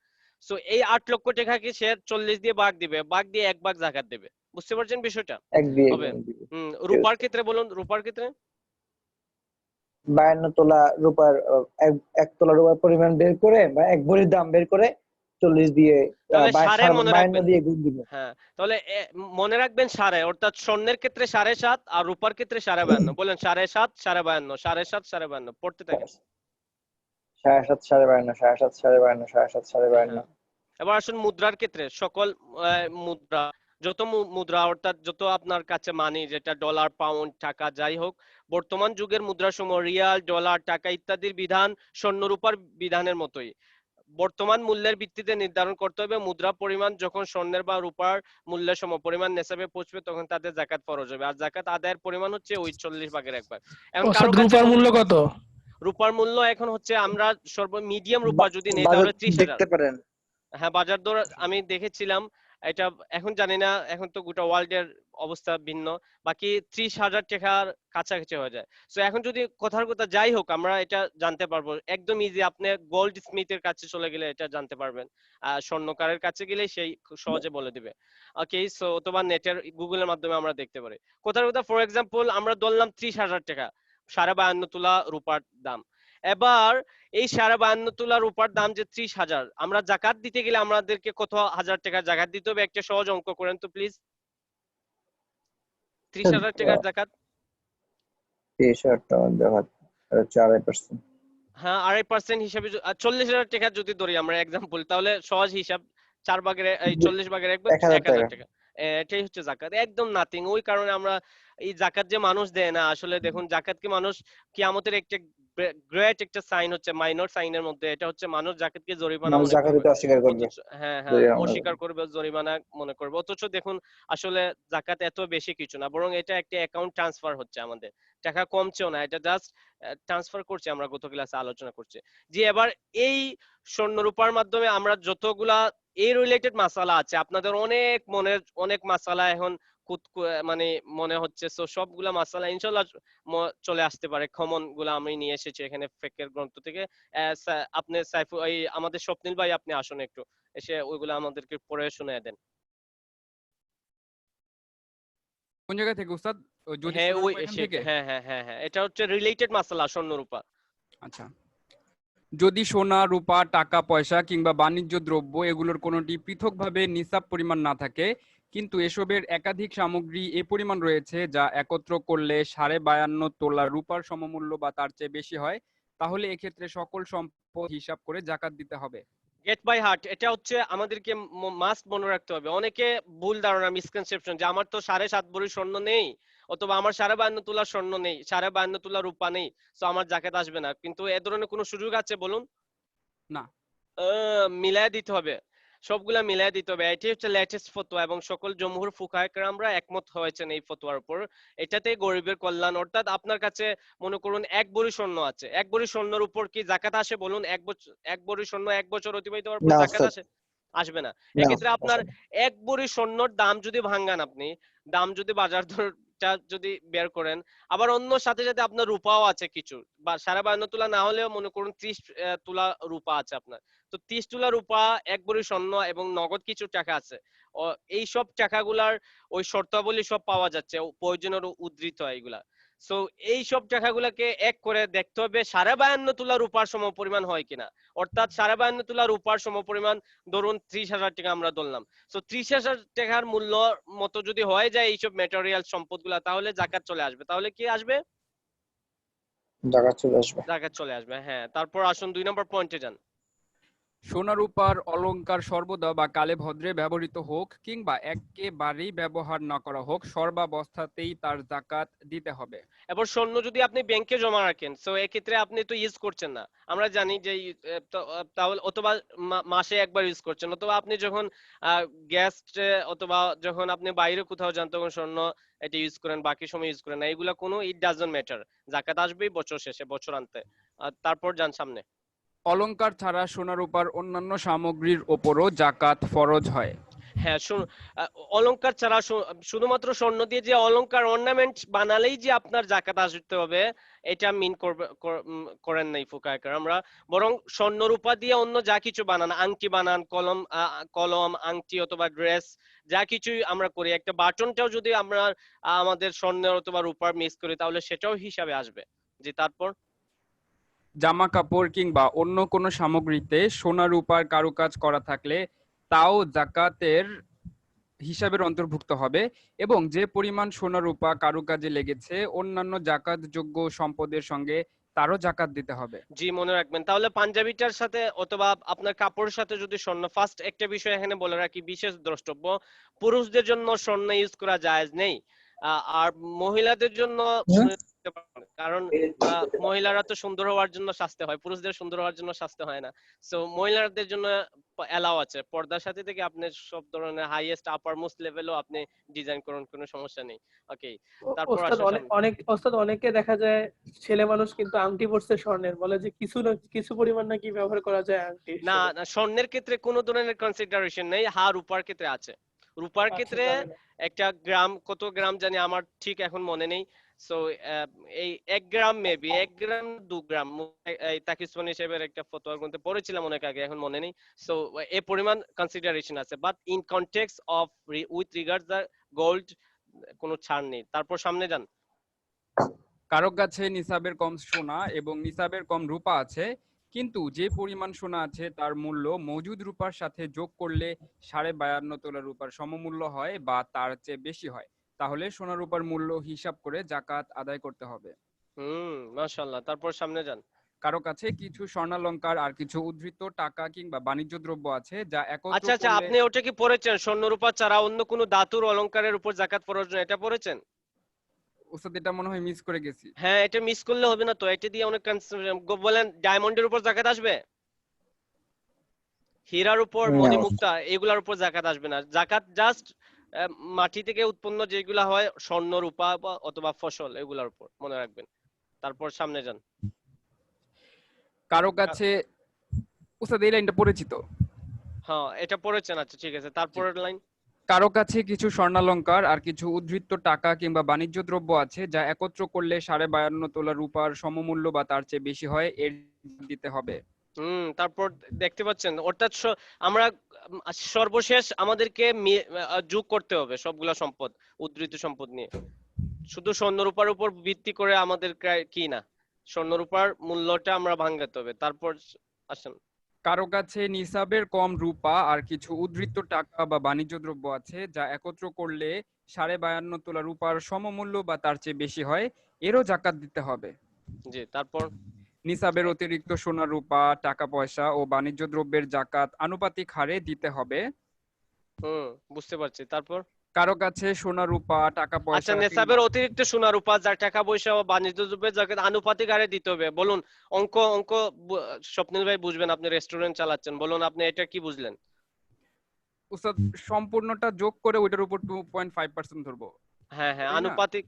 সো এই 8 লক্ষ টাকাকে সে 40 দিয়ে ভাগ দিবে, ভাগ দিয়ে 1 ভাগ জাকাত দেবে। বুঝতে পারছেন বিষয়টা? হবে। রূপার ক্ষেত্রে বলুন, রূপার ক্ষেত্রে 52 তোলা রূপার 1 তোলা রূপার পরিমাণ বের করে বা 1 ভরির দাম বের করে 40 দিয়ে 52 দিয়ে গুণ দিবেন। হ্যাঁ, তাহলে মনে রাখবেন সাড়ে, অর্থাৎ স্বর্ণের ক্ষেত্রে 7.5 আর রূপার ক্ষেত্রে 52। বলেন 7.5 52 7.5 52 পড়তে থাকেন। 7.5 52 7.5 52 7.5 52। এবার আসুন মুদ্রার ক্ষেত্রে। সকল মুদ্রা, যত মুদ্রা অর্থাৎ যত আপনার কাছে মানি, যেটা ডলার, পাউন্ড, টাকা যাই হোক, বর্তমান যুগের মুদ্রাসমূহ রিয়াল, ডলার, টাকা ইত্যাদির বিধান স্বর্ণরূপার বিধানের মতোই বর্তমান মূল্যের ভিত্তিতে নির্ধারণ করতে হবে। মুদ্রা পরিমাণ যখন স্বর্ণের বা রূপার মূল্যের সমপরিমাণ নেসাবে পৌঁছবে তখন তাদের জাকাত ফরজ হবে। আর জাকাত আদায়ের পরিমাণ হচ্ছে ওই 40 ভাগের 1 ভাগ। এখন রূপার মূল্য কত? রূপার মূল্য এখন হচ্ছে, আমরা মিডিয়াম রূপা যদি নেই তাহলে 30,000 দেখতে পারেন। হ্যাঁ, বাজার দর আমি দেখেছিলাম এটা এখন জানি না, এখন তো গোটা ওয়ার্ল্ডের অবস্থা ভিন্ন, বাকি 30,000 টাকার কাছাকাছি হয়ে যায়। সো এখন যদি কথার কথা যাই হোক, আমরা এটা জানতে পারবো একদম ইজি। আপনি গোল্ড স্মিথের কাছে চলে গেলে এটা জানতে পারবেন, স্বর্ণকারের কাছে গেলে সেই খুব সহজে বলে দিবে। ওকে, সো অথবা নেটের গুগলের মাধ্যমে আমরা দেখতে পারি। কথার কথা ফর এক্সাম্পল আমরা ধরলাম 30,000 টাকা 52.5 তোলা রূপার দাম। এবার এই 52.5 তোলা রূপার দাম যে 30,000, আমরা জাকাত দিতে গেলে আমাদেরকে কত হাজার টাকা জাকাত দিতে হবে? একটা সহজ অঙ্ক করেন তো প্লিজ। 30,000 টাকার জাকাত, 30,000 টাকা জাকাত, এটা হচ্ছে 2.5%। হ্যাঁ 2.5% হিসাবে 40,000 টাকা যদি ধরি আমরা এক্সাম্পল, তাহলে সহজ হিসাব 4 ভাগের 40 ভাগের 1 ভাগ 1,000 1,000 টাকা। টাকা। এটাই হচ্ছে জাকাত, একদম নাথিং। ওই কারণে আমরা এই জাকাত যে মানুষ দেয় না, আসলে দেখুন জাকাতকে মানুষ কিয়ামতের একটা গ্রেট একটা সাইন হচ্ছে মাইনর সাইনের মধ্যে, এটা হচ্ছে মানুষ জাকাতকে জরিমানা মানুষ মনে জাকাত করবে। দিতে অস্বীকার করবে। হ্যাঁ হ্যাঁ, জরিমানা মনে অস্বীকার করবে, জরিমানা মনে করবে। অথচ দেখুন আসলে জাকাত এত বেশি কিছু না, বরং এটা একটা অ্যাকাউন্ট ট্রান্সফার হচ্ছে আমাদের, টাকা কমছেও না, এটা জাস্ট ট্রান্সফার করছে। আমরা গত ক্লাসে আলোচনা করছি। জি, এবার এই স্বর্ণ রূপার মাধ্যমে আমরা যতগুলা এই রিলেটেড মাসালা আছে, আপনাদের অনেক মনের অনেক মাসালা এখন মানে মনে হচ্ছে, সো সবগুলা মাসালা ইনশাআল্লাহ চলে আসতে পারে। কমন গুলা আমি নিয়ে এসেছি এখানে ফিকহের গ্রন্থ থেকে। আপনি আমাদের স্বপ্নিল ভাই, আপনি আসুন একটু, এসে ওইগুলা আমাদেরকে পড়ে শুনিয়ে দেন। কোন জায়গা থেকে উস্তাদ? যদি হ্যাঁ সোনার ওই রূপা এখান সেটা, থেকে? হ্যাঁ হ্যাঁ হ্যাঁ হ্যাঁ, এটা হচ্ছে রিলেটেড মাসালা স্বর্ণ রূপা। আচ্ছা, যদি সোনা, রূপা, টাকা পয়সা কিংবা বাণিজ্য দ্রব্য এগুলোর কোনোটি পৃথকভাবে নিসাব পরিমাণ না থাকে, কিন্তু এসবের একাধিক সামগ্রী এ পরিমাণ রয়েছে যা একত্র করলে 52.5 তোলা রূপার সমমূল্য বা তার চেয়ে বেশি হয়, তাহলে এক্ষেত্রে সকল সম্পদ হিসাব করে জাকাত দিতে হবে। গেট বাই হার্ট, এটা হচ্ছে আমাদেরকে মাস্ট মনে রাখতে হবে। অনেকে ভুল ধারণা, মিসকনসেপশন, যে আমার তো 7.5 ভরি স্বর্ণ নেই, অথবা আমার 52.5 তোলা স্বর্ণ নেই, 52.5 তোলা রূপা নেই, তো আমার জাকাত আসবে না। কিন্তু এ ধরনের কোনো সুযোগ আছে বলুন? না। মিলায় দিতে হবে, সবগুলা মিলায় দিতে হবে। এটি হচ্ছে লেটেস্ট ফতোয়া, এবং সকল জমহুর ফুকাহায়ে কেরামরা একমত হয়েছেন এই ফতোয়ার উপর। এটাতে গরিবের কল্যাণ। অর্থাৎ আপনার কাছে মনে করুন 1 ভরি স্বর্ণ আছে, 1 ভরি স্বর্ণের উপর কি জাকাত আসে বলুন? 1 ভরি স্বর্ণ 1 বছর অতিবাহিত হওয়ার পর না জাকাত উস্তাদ, আসে? আসবে না। না এক্ষেত্রে আপনার আসলে 1 ভরি স্বর্ণর দাম যদি ভাঙ্গান, আপনি দাম যদি বাজার দরটা যদি বের করেন, আবার অন্য সাথে সাথে আপনার রূপাও আছে কিছু, বা 52.5 তোলা না হলেও মনে করুন 30 তোলা রূপা আছে আপনার, তো 30 তোলা রূপা, 1 ভরি স্বর্ণ এবং নগদ কিছু টাকা আছে। এই সব টাকাগুলার ওই শর্তাবলী সব পাওয়া যাচ্ছে, প্রয়োজনের উদ্ধৃত এগুলা। সো এই সব টাকাগুলাকে এক করে দেখতে হবে 52.5 তোলা রূপার সম পরিমাণ হয় কিনা। অর্থাৎ 52.5 তোলা রূপার সম পরিমাণ ধরুন 30,000 টাকা আমরা ধরলাম। সো 30,000 টাকার মূল্য মতো যদি হয়ে যায় এইসব ম্যাটেরিয়াল সম্পদগুলা, তাহলে জাকাত চলে আসবে। তাহলে কি আসবে? জাকাত চলে আসবে। জাকাত চলে আসবে, হ্যাঁ। তারপর আসুন 2 নম্বর পয়েন্টে যান। সোনা রূপার অলংকার সর্বদা বা কালে ভদ্রে ব্যবহৃত হোক কিংবা একেবারেই ব্যবহার না করা হোক, সর্বাবস্থাতেই তার জাকাত দিতে হবে। এবার স্বর্ণ যদি আপনি ব্যাংকে জমা রাখেন, সো এক্ষেত্রে আপনি তো ইউজ করছেন না, আমরা জানি যে তাহলে, অথবা মাসে একবার ইউজ করছেন, অথবা আপনি যখন গেস্ট, অথবা যখন আপনি বাইরে কোথাও যান তখন স্বর্ণ এটা ইউজ করেন, বাকি সময় ইউজ করেন না, এগুলা কোনো ইট ডাজন্ট ম্যাটার। জাকাত আসবেই বছর শেষে, বছরান্তে। তারপর যান সামনে। অলংকার ছাড়া সোনা রূপার অন্যান্য সামগ্রীর ওপরও জাকাত ফরজ হয়। হ্যাঁ, অলংকার ছাড়া শুধুমাত্র স্বর্ণ দিয়ে যে অলংকার অর্নামেন্ট বানালেই যে আপনার জাকাত আসতে হবে, এটা মিন করেন নাই ফুকাহায়ে আমরা। বরং স্বর্ণ রূপা দিয়ে অন্য যা কিছু বানান, আংটি বানান, কলম আংটি অথবা ড্রেস, যা কিছুই আমরা করি, একটা বাটনটাও যদি আমরা আমাদের স্বর্ণের অথবা রূপার মিক্স করি, তাহলে সেটাও হিসাবে আসবে। জি, তারপর জামা কাপড় কিংবা অন্য কোনো সামগ্রীতে সোনা রূপার কারুকাজ করা থাকলে তাও জাকাতের হিসাবের অন্তর্ভুক্ত হবে, এবং যে পরিমাণ সোনা রূপা কারুকাজে লেগেছে অন্যান্য জাকাতযোগ্য সম্পদের সঙ্গে তারও জাকাত দিতে হবে। জি, মনে রাখবেন। তাহলে পাঞ্জাবিটার সাথে অথবা আপনার কাপড়ের সাথে যদি স্বর্ণ, ফার্স্ট একটা বিষয় এখানে বলে রাখি, বিশেষ দ্রষ্টব্য, পুরুষদের জন্য স্বর্ণ ইউজ করা জায়েজ নেই। আর মহিলাদের জন্য কারণ মহিলারা তো সুন্দর হওয়ার জন্য সাজতে হয়, পুরুষদের সুন্দর হওয়ার জন্য সাজতে হয় না। সো মহিলাদের জন্য এলাও আছে, পর্দার সাথে থেকে আপনি সব ধরনের হাইয়েস্ট আপার মোস্ট লেভেলও আপনি ডিজাইন করুন, কোনো সমস্যা নেই। ওকে, তারপর ওস্তাদ আসুন ওস্তাদ অনেকে দেখা যায় ছেলে মানুষ কিন্তু আংটি পরছে স্বর্ণের, বলে যে কিছু না কিছু পরিমাণ নাকি ব্যবহার করা যায় আংটি না হিসেবে। না, স্বর্ণের ক্ষেত্রে কোনো ধরনের কনসিডারেশন নেই, রূপার ক্ষেত্রে আছে। রূপার আচ্ছা ক্ষেত্রে তাহলে একটা গ্রাম, কত গ্রাম জানি আমার ঠিক এখন মনে নেই। সো এই 1 গ্রাম মেবি 1 গ্রাম 2 গ্রাম এই তাকি উসমানী সাহেবের একটা ফতোয়ার গ্রন্থে পড়েছিলাম অনেক আগে, এখন মনে নেই। সো এই পরিমাণ কনসিডারেশন আছে, but in context of with regards the gold কোনো ছাড় নেই। তারপর সামনে যান। কারো কাছে নিসাবের কম সোনা এবং নিসাবের কম রূপা আছে, কিন্তু যে পরিমাণ সোনা আছে তার মূল্য মজুদ রূপার সাথে যোগ করলে 52.5 তোলা রূপার সমমূল্য হয় বা তার চেয়ে বেশি হয়, তাহলে সোনা রূপার মূল্য হিসাব করে জাকাত আদায় করতে হবে। মাশাআল্লাহ। তারপর সামনে যান। কারো কাছে কিছু স্বর্ণালংকার আর কিছু উদ্ধৃত টাকা কিংবা বাণিজ্য দ্রব্য আছে যা একত্র আচ্ছা আচ্ছা, করলে। আপনি ওটা কি পড়েছেন? স্বর্ণরূপা ছাড়া অন্য কোনো ধাতুর অলংকারের উপর জাকাত ফরজ নয়, এটা পড়েছেন? ওস্তাদ এটা মনে হয় মিস করে গেছি। হ্যাঁ, এটা মিস করলে হবে না তো, এটা দিয়ে অনেক বলেন ডায়মন্ডের উপর জাকাত আসবে, হীরার উপর, না। মণিমুক্তা এগুলার উপর জাকাত আসবে না। জাকাত জাস্ট মাটি থেকে উৎপন্ন যেগুলা হয় স্বর্ণ, রূপা অথবা ফসল, এগুলার উপর মনে রাখবেন। তারপর সামনে যান। কারো কাছে ওস্তাদ এই লাইনটা পড়েছি তো। হ্যাঁ, এটা পড়েছেন, আচ্ছা ঠিক আছে। জি। তারপরের লাইন। কারো কাছে কিছু স্বর্ণালংকার আর কিছু উদ্ধৃত টাকা কিংবা বাণিজ্য দ্রব্য আছে যা একত্র করলে 52.5 তোলা রূপার সমমূল্য বা তার চেয়ে বেশি হয়, এর দিতে হবে। তারপর দেখতে পাচ্ছেন, অর্থাৎ আমরা সর্বশেষ আমাদেরকে যোগ করতে হবে সবগুলা সম্পদ, উদ্ধৃত সম্পদ নিয়ে। শুধু স্বর্ণরূপার উপর ভিত্তি করে আমাদের কি না, স্বর্ণরূপার মূল্যটা আমরা ভাঙাতে হবে। তারপর আসেন। কারো কাছে নিসাবের কম রূপা আর কিছু উদ্ধৃত টাকা বা বাণিজ্য দ্রব্য আছে যা একত্র করলে 52.5 তোলা রূপার সমমূল্য বা তার চেয়ে বেশি হয়, এরও জাকাত দিতে হবে। জি, তারপর। নিসাবের অতিরিক্ত সোনা রূপা টাকা পয়সা ও বাণিজ্য দ্রব্যের জাকাত আনুপাতিক হারে দিতে হবে। বুঝতে পারছি। তারপর। কারো কাছে সোনা রূপা টাকা আচ্ছা, পয়সা নেশাবের অতিরিক্ত সোনা রূপা যা টাকা পয়সা ও বাণিজ্য দ্রব্যের জাকাত আনুপাতিক হারে দিতে হবে। বলুন অঙ্ক অঙ্ক স্বপ্নিল ভাই বুঝবেন, আপনি রেস্টুরেন্ট চালাচ্ছেন, বলুন আপনি এটা কি বুঝলেন? উস্তাদ সম্পূর্ণটা যোগ করে ওইটার উপর 2.5% ধরবো, হ্যাঁ হ্যাঁ, তাই না? আনুপাতিক।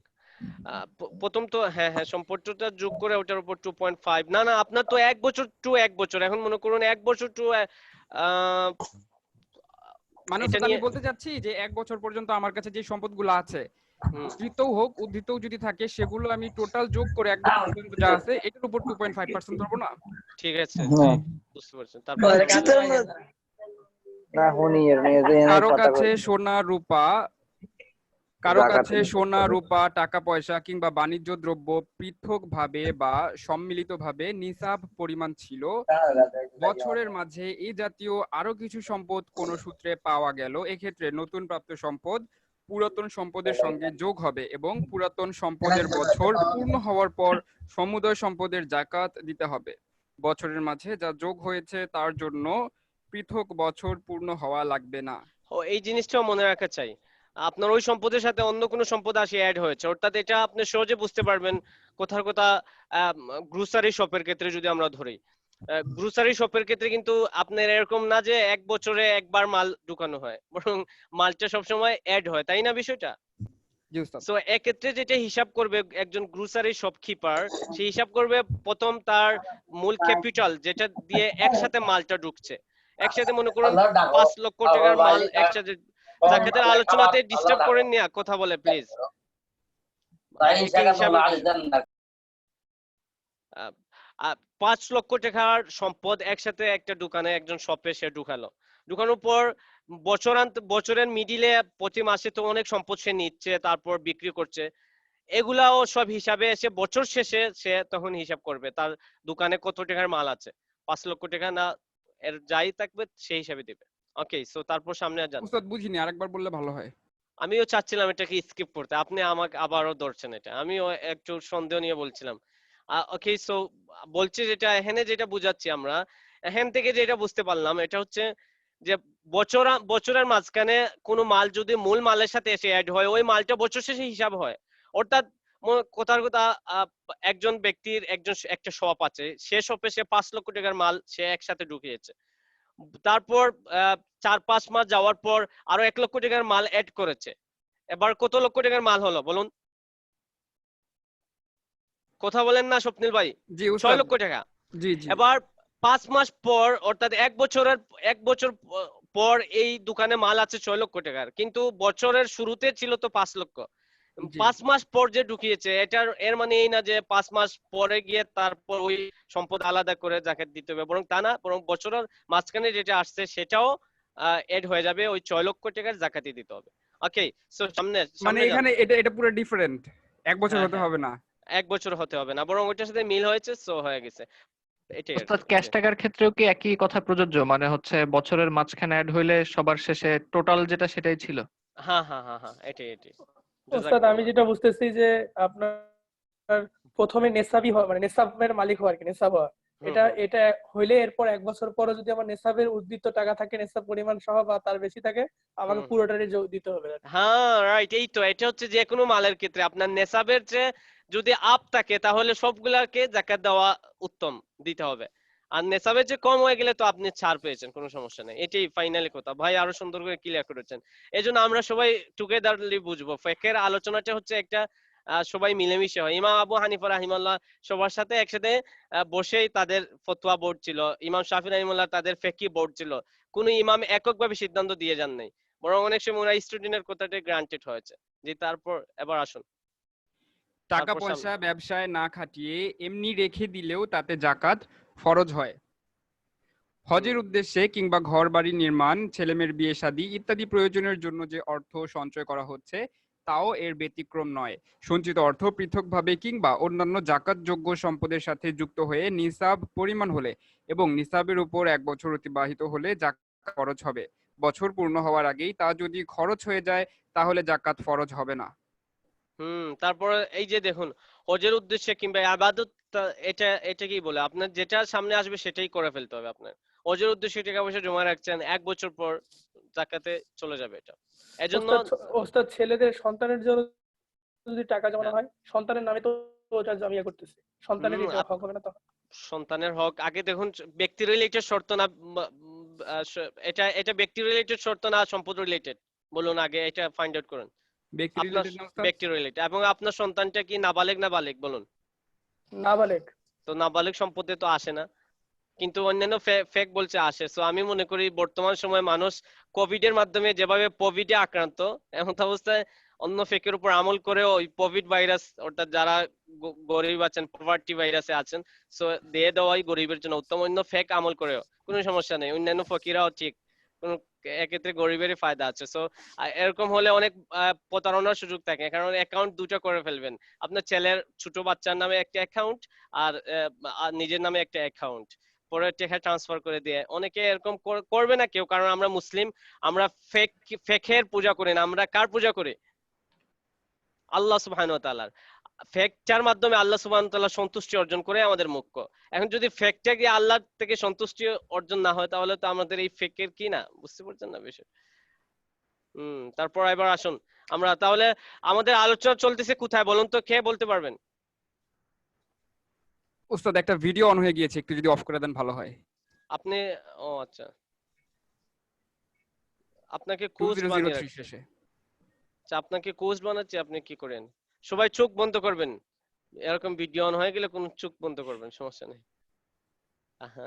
প্রথম তো হ্যাঁ হ্যাঁ, সম্পর্কটা যোগ করে ওটার উপর 2.5। না না, আপনার তো 1 বছর টু 1 বছর, এখন মনে করুন 1 বছর টু মানে এটা উস্তাদ আমি নিয়ে। বলতে চাচ্ছি যে 1 বছর পর্যন্ত আমার কাছে যে সম্পদগুলো আছে, হুম, উদ্ধৃতও হোক উদ্ধৃতও যদি থাকে, সেগুলো আমি টোটাল যোগ করে 1 বছর পর্যন্ত যা আছে এটার উপর 2.5% ধরবো না? ঠিক আছে, জি হ্যাঁ। বুঝতে পারছেন। তারপর। না হুনি এর নিয়ে যে এনে কারো কথা কাছে কই সোনা রূপা কারো জাকাত কাছে সোনা রূপা টাকা পয়সা কিংবা বাণিজ্য দ্রব্য পৃথকভাবে বা সম্মিলিতভাবে নিসাব পরিমাণ ছিল, বছরের মাঝে এই জাতীয় আরো কিছু সম্পদ কোন সূত্রে পাওয়া গেল, এক্ষেত্রে নতুন প্রাপ্ত সম্পদ পুরাতন সম্পদের সঙ্গে যোগ হবে এবং পুরাতন সম্পদের বছর পূর্ণ হওয়ার পর সমুদয় সম্পদের জাকাত দিতে হবে। বছরের মাঝে যা যোগ হয়েছে তার জন্য পৃথক বছর পূর্ণ হওয়া লাগবে না। এই জিনিসটাও মনে রাখা চাই, আপনার ওই সম্পদের সাথে অন্য কোনো সম্পদ আসে অ্যাড হয়েছে, অর্থাৎ এটা আপনি সহজে বুঝতে পারবেন কোথার কথা। গ্রোসারি শপের ক্ষেত্রে যদি আমরা ধরি, গ্রোসারি শপের ক্ষেত্রে কিন্তু আপনার এরকম না যে 1 বছরে একবার মাল ঢুকানো হয়, বরং মালটা সবসময় অ্যাড হয়, তাই না বিষয়টা? জি উস্তাদ। সো এক্ষেত্রে যেটা হিসাব করবে একজন গ্রোসারি শপকিপার, সে হিসাব করবে প্রথম তার মূল ক্যাপিটাল যেটা দিয়ে একসাথে মালটা ঢুকছে। একসাথে মনে করুন 5 লক্ষ টাকার মাল একসাথে। জাকাতের আলোচনাতে ডিস্টার্ব করেন না, কথা বলে প্লিজ। একটু হিসাবে 5 লক্ষ টাকার সম্পদ একসাথে একটা দোকানে একজন শপে সে ঢুকানোর পর বছরের মিডিলে প্রতি মাসে তো অনেক সম্পদ সে নিচ্ছে, তারপর বিক্রি করছে। এগুলাও সব হিসাবে এসে বছর শেষে সে তখন হিসাব করবে তার দোকানে কত টাকার মাল আছে, 5 লক্ষ টাকা না এর যাই থাকবে সেই হিসাবে দিবে। ওকে, সো তারপর সামনে যান। উস্তাদ বুঝিনি, আরেকবার বললে ভালো হয়। আমিও চাচ্ছিলাম এটাকে স্কিপ করতে, আপনি আমাকে আবারও ধরছেন, এটা আমিও একটু সন্দেহ নিয়ে বলছিলাম। ওকে, সো বলছি যেটা এখানে যেটা বুঝাচ্ছি আমরা, এখান থেকে যেটা বুঝতে পারলাম এটা হচ্ছে যে বছরের মাঝখানে কোনো মাল যদি মূল মালের সাথে এসে অ্যাড হয়, ওই মালটা বছর শেষে হিসাব হয়। অর্থাৎ কথার কথা, একজন ব্যক্তির একটা শপ আছে, সে শপে সে 5 লক্ষ টাকার মাল সে একসাথে ঢুকিয়েছে। তারপর 4-5 মাস যাওয়ার পর আরো 1 লক্ষ টাকার মাল অ্যাড করেছে। এবার কত লক্ষ টাকার মাল হলো বলুন? কথা বলেন না স্বপ্নিল ভাই। জি 6 উস্তাদ। লক্ষ টাকা। জি জি। এবার 5 মাস পর, অর্থাৎ 1 বছর পর এই দোকানে মাল আছে 6 লক্ষ টাকার, কিন্তু বছরের শুরুতে ছিল তো 5 লক্ষ। জি 5 মাস পর যে ঢুকিয়েছে, এর মানে এই না যে 5 মাস পরে গিয়ে তারপর ওই সম্পদ আলাদা করে জাকাত দিতে হবে, বরং তা না, বরং বছরের মাঝখানে যেটা আসছে সেটাও এড হয়ে যাবে, ওই 6 লক্ষ টাকার জাকাতি দিতে হবে। ওকে, সো সামনে মানে সামনে যান। এখানে এটা এটা পুরো ডিফারেন্ট, 1 বছর হ্যাঁ হতে হ্যাঁ, হবে না। 1 বছর হতে হবে না, বরং ওইটার সাথে মিল হয়েছে, সো হয়ে গেছে, এটাই আর ওস্তাদ কি। ক্যাশ জি। টাকার ক্ষেত্রেও কি একই কথা প্রযোজ্য, মানে হচ্ছে বছরের মাঝখানে অ্যাড হইলে সবার শেষে টোটাল যেটা সেটাই ছিল? হ্যাঁ হ্যাঁ হ্যাঁ হ্যাঁ, এটাই এটাই। ওস্তাদ আমি জাযাকাল্লাহ। যেটা বুঝতেছি যে আপনার প্রথমে নেসাবি হওয়া মানে নেসাবের মালিক হওয়া আর কি, নেসাব হওয়া, হুম এটা হুম। এটা হইলে এরপর 1 বছর পরে যদি আমার নেসাবের উদ্বৃত্ত টাকা থাকে, নেসাব পরিমাণ সহ বা তার বেশি থাকে, আমাকে হুম হুম। পুরোটারই দিতে হবে আর কি। হ্যাঁ রাইট, এই তো, এটা হচ্ছে যে কোনো মালের ক্ষেত্রে আপনার নেসাবের চেয়ে যদি আপ থাকে তাহলে সবগুলাকে জাকাত দেওয়া উত্তম, দিতে হবে। আর নেসাবের যে কম হয়ে গেলে তো আপনি ছাড় পেয়েছেন, কোনো সমস্যা নেই, এটাই ফাইনালি কথা। ভাই আরো সুন্দর করে ক্লিয়ার করেছেন, এই জন্য আমরা সবাই টুগেদারলি বুঝবো। ফেকের আলোচনাটা হচ্ছে একটা সবাই মিলেমিশে হয়। ইমাম আবু হানিফা রাহিমাল্লাহ সবার সাথে একসাথে বসেই তাদের ফতোয়া বোর্ড ছিল, ইমাম শাফি রাহিমাল্লাহ তাদের ফেকি বোর্ড ছিল, কোন ইমাম এককভাবে সিদ্ধান্ত দিয়ে যান নাই, বরং অনেক সময় ওরা স্টুডেন্টের কথাটা গ্রান্টেড হয়েছে। জি, তারপর এবার আসুন, টাকা তারপর সামনে। পয়সা ব্যবসায় না খাটিয়ে এমনি রেখে দিলেও তাতে জাকাত ফরজ হয়। হুম হজের উদ্দেশ্যে কিংবা ঘর বাড়ি নির্মাণ, ছেলেমেয়ের বিয়ে শাদী ইত্যাদি প্রয়োজনের জন্য যে অর্থ সঞ্চয় করা হচ্ছে তাও এর ব্যতিক্রম নয়। সঞ্চিত অর্থ পৃথকভাবে কিংবা অন্যান্য জাকাতযোগ্য সম্পদের সাথে যুক্ত হয়ে নিসাব পরিমাণ হলে এবং নিসাবের উপর 1 বছর অতিবাহিত হলে জাকাত খরচ হবে। বছর পূর্ণ হওয়ার আগেই তা যদি খরচ হয়ে যায় তাহলে জাকাত ফরজ হবে না। তারপর এই যে দেখুন, হজের উদ্দেশ্যে কিংবা ইবাদত, এটা এটা কি বলে, আপনার যেটা সামনে আসবে সেটাই করে ফেলতে হবে আপনার। হজের উদ্দেশ্যে টাকা পয়সা জমা রাখছেন, 1 বছর পর জাকাতে চলে যাবে এটা, এজন্য। ওস্তাদ ওস্তাদ ছেলেদের সন্তানের জন্য যদি টাকা জমানো হ্যাঁ। হয়, সন্তানের নামে তো ওটা জমিয়া করতেছে, সন্তানের হুম এটা হক হবে না তখন? সন্তানের হক আগে দেখুন, ব্যক্তি রিলেটেড শর্ত না, এটা এটা ব্যক্তি রিলেটেড শর্ত না সম্পদ রিলেটেড, বলুন আগে এটা ফাইন্ড আউট করুন। ব্যক্তি আপনার রিলেটেড না উস্তাদ? ব্যক্তি রিলেটেড, এবং আপনার সন্তানটা কি নাবালেগ না বালেগ বলুন। নাবালেগ। তো নাবালেগ সম্পদে তো আসে না, কিন্তু অন্যান্য ফেক বলছে আসে। সো আমি মনে করি বর্তমান সময়ে মানুষ কোভিড এর মাধ্যমে যেভাবে কোভিডে আক্রান্ত, এমন অবস্থায় অন্য ফেকের উপর আমল করে ওই কোভিড ভাইরাস, অর্থাৎ যারা গরিব আছেন, পভার্টি ভাইরাসে আছেন, সো দিয়ে দেওয়াই গরিবের জন্য উত্তম। অন্য ফেক আমল করেও কোনো সমস্যা নেই, অন্যান্য ফকিরাও ঠিক, কোন এক্ষেত্রে গরিবেরই ফায়দা আছে। সো এরকম হলে অনেক প্রতারণার সুযোগ থাকে, কারণ অ্যাকাউন্ট দুটো করে ফেলবেন, আপনার ছেলের ছোট বাচ্চার নামে একটা অ্যাকাউন্ট আর নিজের নামে একটা অ্যাকাউন্ট, পরে টাকা ট্রান্সফার করে দিয়ে অনেকে এরকম করবে না কেউ, কারণ আমরা মুসলিম, আমরা ফেকের পূজা করি না, আমরা কার পূজা করি? আল্লাহ সুবহানাহু ওয়া তাআলার। ফেকটার মাধ্যমে আল্লাহ সুবহানাহু ওয়া তাআলা সন্তুষ্টি অর্জন করে আমাদের মুখ্য। এখন যদি ফেকটা গিয়ে আল্লাহ থেকে সন্তুষ্টি অর্জন না হয়, তাহলে তো আমাদের এই ফেকের কি না, বুঝতে পারছেন না বিষয়। তারপর এবার আসুন, আমরা তাহলে আমাদের আলোচনা চলতেছে কোথায় বলুন তো, কে বলতে পারবেন? উস্তাদ একটা ভিডিও অন হয়ে গিয়েছে, একটু যদি অফ করে দেন ভালো হয়। আপনি, ও আচ্ছা, আপনাকে কোচ বানিয়ে 2003 রাখছে। শেষে। আচ্ছা, আপনাকে কোচ বানাচ্ছে, আপনি কি করেন? সবাই চোখ বন্ধ করবেন, এরকম ভিডিও অন হয়ে গেলে কোন চোখ বন্ধ করবেন, সমস্যা নেই।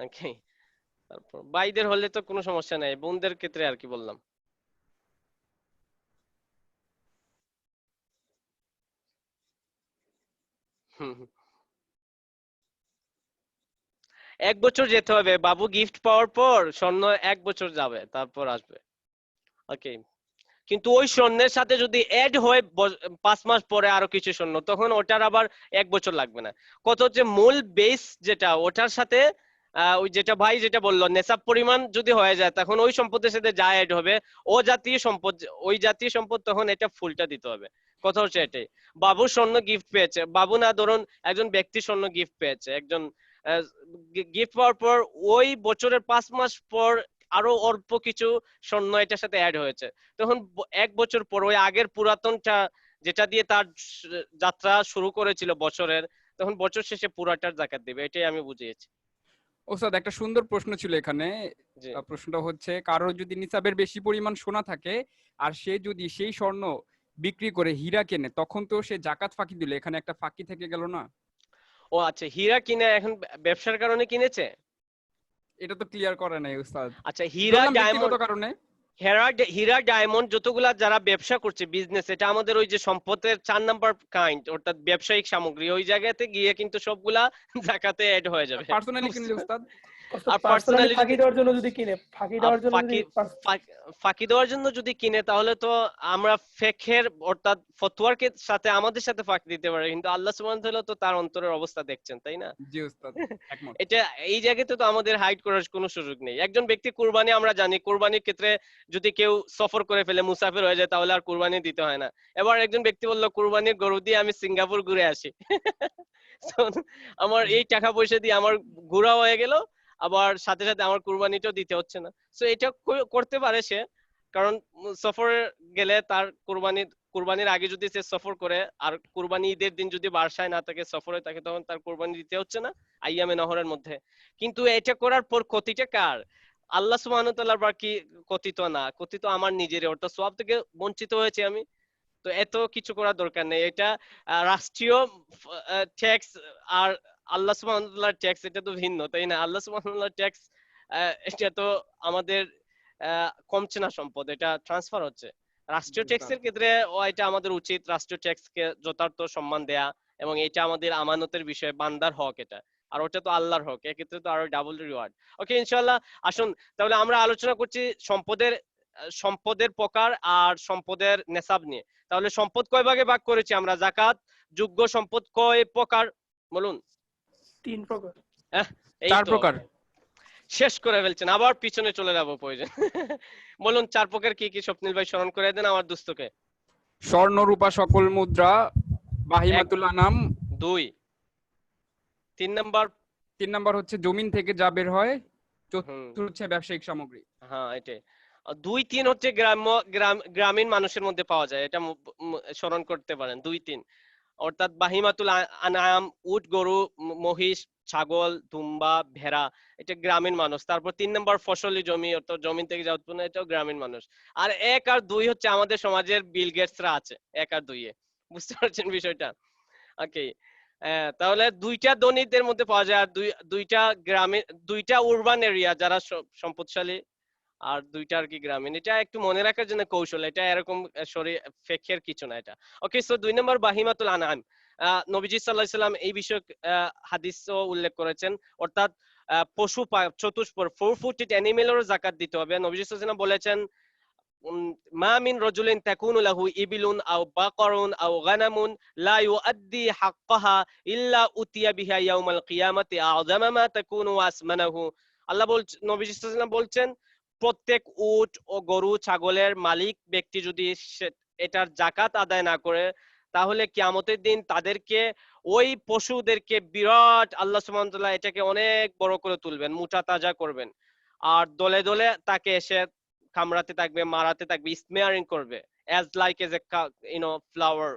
ওকে, তারপর ভাইদের হলে তো কোনো সমস্যা নেই, বোনদের ক্ষেত্রে আর কি বললাম। হুম হুম। 1 বছর যেতে হবে বাবু, গিফট পাওয়ার পর স্বর্ণ 1 বছর যাবে, তারপর আসবে। ওকে, কিন্তু ওই স্বর্ণের সাথে যদি এড হয় 5 মাস পরে আরো কিছু স্বর্ণ, তখন ওটার আবার 1 বছর লাগবে না। কত হচ্ছে মূল বেস যেটা, ওটার সাথে ওই যেটা ভাই যেটা বললো নেশাব পরিমাণ যদি হয়ে যায়, তখন ওই সম্পদের সাথে যা এড হবে, ও জাতীয় সম্পদ, ওই জাতীয় সম্পদ, তখন এটা ফুলটা দিতে হবে। কথা হচ্ছে এটাই। বাবু স্বর্ণ গিফট পেয়েছে, বাবু না, ধরুন একজন ব্যক্তি স্বর্ণ গিফট পেয়েছে, একজন গিফট পাওয়ার পর ওই বছরের 5 মাস পর আরো অল্প কিছু স্বর্ণ এটার সাথে অ্যাড হয়েছে, তখন 1 বছর পর ওই আগের পুরাতনটা যেটা দিয়ে তার যাত্রা শুরু করেছিল বছরের, তখন বছর শেষে পুরাটার জাকাত দিবে, এটাই আমি বুঝিয়েছি। ওস্তাদ একটা সুন্দর প্রশ্ন ছিল এখানে। জি। প্রশ্নটা হচ্ছে, কারো যদি নিসাবের বেশি পরিমাণ সোনা থাকে আর সে যদি সেই স্বর্ণ বিক্রি করে হীরা কেনে, তখন তো সে জাকাত ফাঁকি দিল, এখানে একটা ফাঁকি থেকে গেল না? ও আচ্ছা, হীরা কিনে এখন ব্যবসার কারণে কিনেছে, এটা তো ক্লিয়ার করে নাই উস্তাদ। আচ্ছা, হীরা বললাম ডায়মন্ড, ব্যক্তিগত কারণে। হীরা ডায়মন্ড যতগুলা যারা ব্যবসা করছে বিজনেস, এটা আমাদের ওই যে সম্পদের 4 নাম্বার কাইন্ড, অর্থাৎ ব্যবসায়িক সামগ্রী, ওই জায়গাতে গিয়ে কিন্তু সবগুলা জাকাতে অ্যাড হয়ে যাবে। পার্সোনালি কিনলে উস্তাদ? আর পার্সোনালি পার্সোনালি ফাঁকি যদি দেওয়ার জন্য যদি কিনে, ফাঁকি দেওয়ার জন্য যদি ফাঁকি দেওয়ার জন্য যদি কিনে, তাহলে তো আমরা ফেকের অর্থাৎ ফতোয়ার সাথে আমাদের সাথে ফাঁকি দিতে পারে, কিন্তু আল্লাহ সুবহানাহু ওয়া তাআলা তো তার অন্তরের অবস্থা দেখছেন, তাই না? জি উস্তাদ, একমত। এটা এই জায়গাতে তো আমাদের হাইড করার কোনো সুযোগ নেই। একজন ব্যক্তি কুরবানি, আমরা জানি কুরবানির ক্ষেত্রে যদি কেউ সফর করে ফেলে, মুসাফির হয়ে যায়, তাহলে আর কুরবানি দিতে হয় না। এবার একজন ব্যক্তি বলল কুরবানির গরু দিয়ে আমি সিঙ্গাপুর ঘুরে আসি। So, আমার এই টাকা পয়সা দিয়ে আমার ঘোরা হয়ে গেল, আবার সাথে সাথে আমার কুরবানিটাও দিতে হচ্ছে না। সো এটা করতে পারে সে, কারণ সফরে গেলে তার কুরবানির আগে যদি সে সফর করে আর কুরবানি ঈদের দিন যদি বাসায় না থাকে, সফরে থাকে, তখন তার কুরবানি দিতে হচ্ছে না আইয়ামে নহরের মধ্যে। কিন্তু এটা করার পর ক্ষতিটা কার? আল্লাহ সুবহানাহু ওয়া তাআলার বাকি ক্ষতি তো না, ক্ষতি তো আমার নিজেরই, অর্থাৎ সওয়াব থেকে বঞ্চিত হয়েছে আমি। তো এত কিছু করার দরকার নেই। এটা রাষ্ট্রীয় ট্যাক্স আর আল্লাহ সুবহানাহু ওয়া তাআলার ট্যাক্স, এটা তো ভিন্ন, তাই না? আল্লাহ সুবহানাহু ওয়া তাআলার ট্যাক্স, এটা তো আমাদের কমছে না সম্পদ, এটা ট্রান্সফার হচ্ছে। রাষ্ট্রীয় ট্যাক্সের ক্ষেত্রে এটা আমাদের উচিত রাষ্ট্রীয় ট্যাক্সকে যথার্থ সম্মান দেয়া, এবং এটা আমাদের আমানতের বিষয়, বান্দার হক এটা, আর ওটা তো আল্লাহর হক, এক্ষেত্রে তো আরো ডাবল রিওয়ার্ড। ওকে, ইনশাআল্লাহ আসুন তাহলে আমরা আলোচনা করছি সম্পদের প্রকার আর সম্পদের নেসাব নিয়ে। তাহলে সম্পদ কয় ভাগে ভাগ করেছি আমরা? জাকাত যোগ্য সম্পদ কয় প্রকার বলুন? 3 প্রকার। এই 4 তো প্রকার। শেষ করে ফেলছেন, আবার পিছনে চলে যাবো প্রয়োজন। বলুন 4 প্রকার কি কি? স্বপ্নিল ভাই স্মরণ করে দেন আমার দুস্থকে। স্বর্ণ রূপা সকল মুদ্রা, বাহিমাতুল আনাম। 2, 3 নাম্বার। 3 নাম্বার হচ্ছে জমিন থেকে যা বের হয়। হুম, 4 হচ্ছে ব্যবসায়িক সামগ্রী। হ্যাঁ এটাই। 2, 3 হচ্ছে গ্রামীণ মানুষের মধ্যে পাওয়া যায়, এটা স্মরণ করতে পারেন। 2, 3 অর্থাৎ বাহিমাতুল আনাম, উট, গরু, মহিষ, ছাগল, দুম্বা, ভেড়া, এটা গ্রামীণ মানুষ। তারপর 3 নাম্বার ফসলি জমি, অর্থাৎ জমিন থেকে যা উৎপন্ন, এটাও গ্রামীণ মানুষ। আর 1 আর 2 হচ্ছে আমাদের সমাজের বিল গেটসরা আছে 1 আর 2 এ। বুঝতে পারছেন বিষয়টা? ওকে, তাহলে 2টা ধনীদের মধ্যে পাওয়া যায়, আর 2টা গ্রামীণ, 2টা উরবান এরিয়া যারা সম্পদশালী, আর 2টা আর কি গ্রামীণ। এটা একটু মনে রাখার জন্য কৌশল, এটা এরকম ফেকের কিছু না এটা। ওকে, সো 2 নম্বর বাহিমাতুল আনআম। নবীজি সাল্লাল্লাহু আলাইহি সাল্লাম এই বিষয়ে হাদিসও উল্লেখ করেছেন, অর্থাৎ পশু চতুষ্পদ 4-footed অ্যানিমেলেরও যাকাত দিতে হবে। নবীজি সাল্লাল্লাহু আলাইহি সাল্লাম বলেছেন, মা মিন রাজুলিন তাকুনু লাহু ইবিলুন আও বাকারুন আও গানামুন লা ইউআদ্দি হাক্কাহা ইল্লা উতিয়া বিহা ইয়াউমাল কিয়ামাতি আযামা মা তাকুনু আসমানাহু। আল্লাহ নবী সাল্লাল্লাহু আলাইহি ওয়াসাল্লাম বলছেন, প্রত্যেক উট ও গরু ছাগলের মালিক ব্যক্তি যদি এটার যাকাত আদায় না করে, তাহলে কিয়ামতের দিন তাদেরকে, ওই পশুদেরকে বিরাট, আল্লাহ সুবহানাহু ওয়া তাআলা এটাকে অনেক বড় করে তুলবেন, মোটা তাজা করবেন, আর দলে দলে তাকে এসে কামড়াতে থাকবে, মারাতে থাকবে, স্মেয়ারিং করবে, as like as a flower,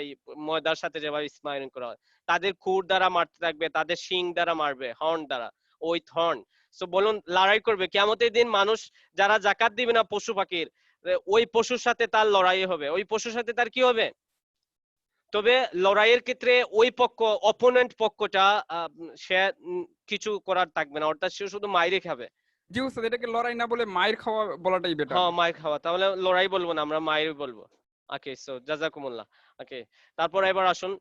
এই ময়দার সাথে যেভাবে স্মেয়ারিং করা হয়, তাদের খুর দ্বারা মারতে থাকবে, তাদের শিং দ্বারা মারবে, হর্ন দ্বারা, ওই হর্ন। সো বলুন, লড়াই করবে কিয়ামতের দিন মানুষ, যারা যাকাত দিবে না পশু পাখির, ওই পশুর সাথে তার লড়াই হবে, ওই পশুর সাথে তার কি হবে? তবে লড়াইয়ের ক্ষেত্রে ওই পক্ষ, অপোনেন্ট পক্ষটা, সে কিছু করার থাকবে না, অর্থাৎ সে শুধু মাইরে খাবে। জি উস্তাদ, এটাকে লড়াই না বলে মায়ের খাওয়া বলাটাই বেটার। হ্যাঁ, মায়ের খাওয়া। তাহলে লড়াই বলবো না, আমরা মায়ের বলবো। ওকে, সো জাযাকুমুল্লাহ। ওকে, তারপর এবার আসুন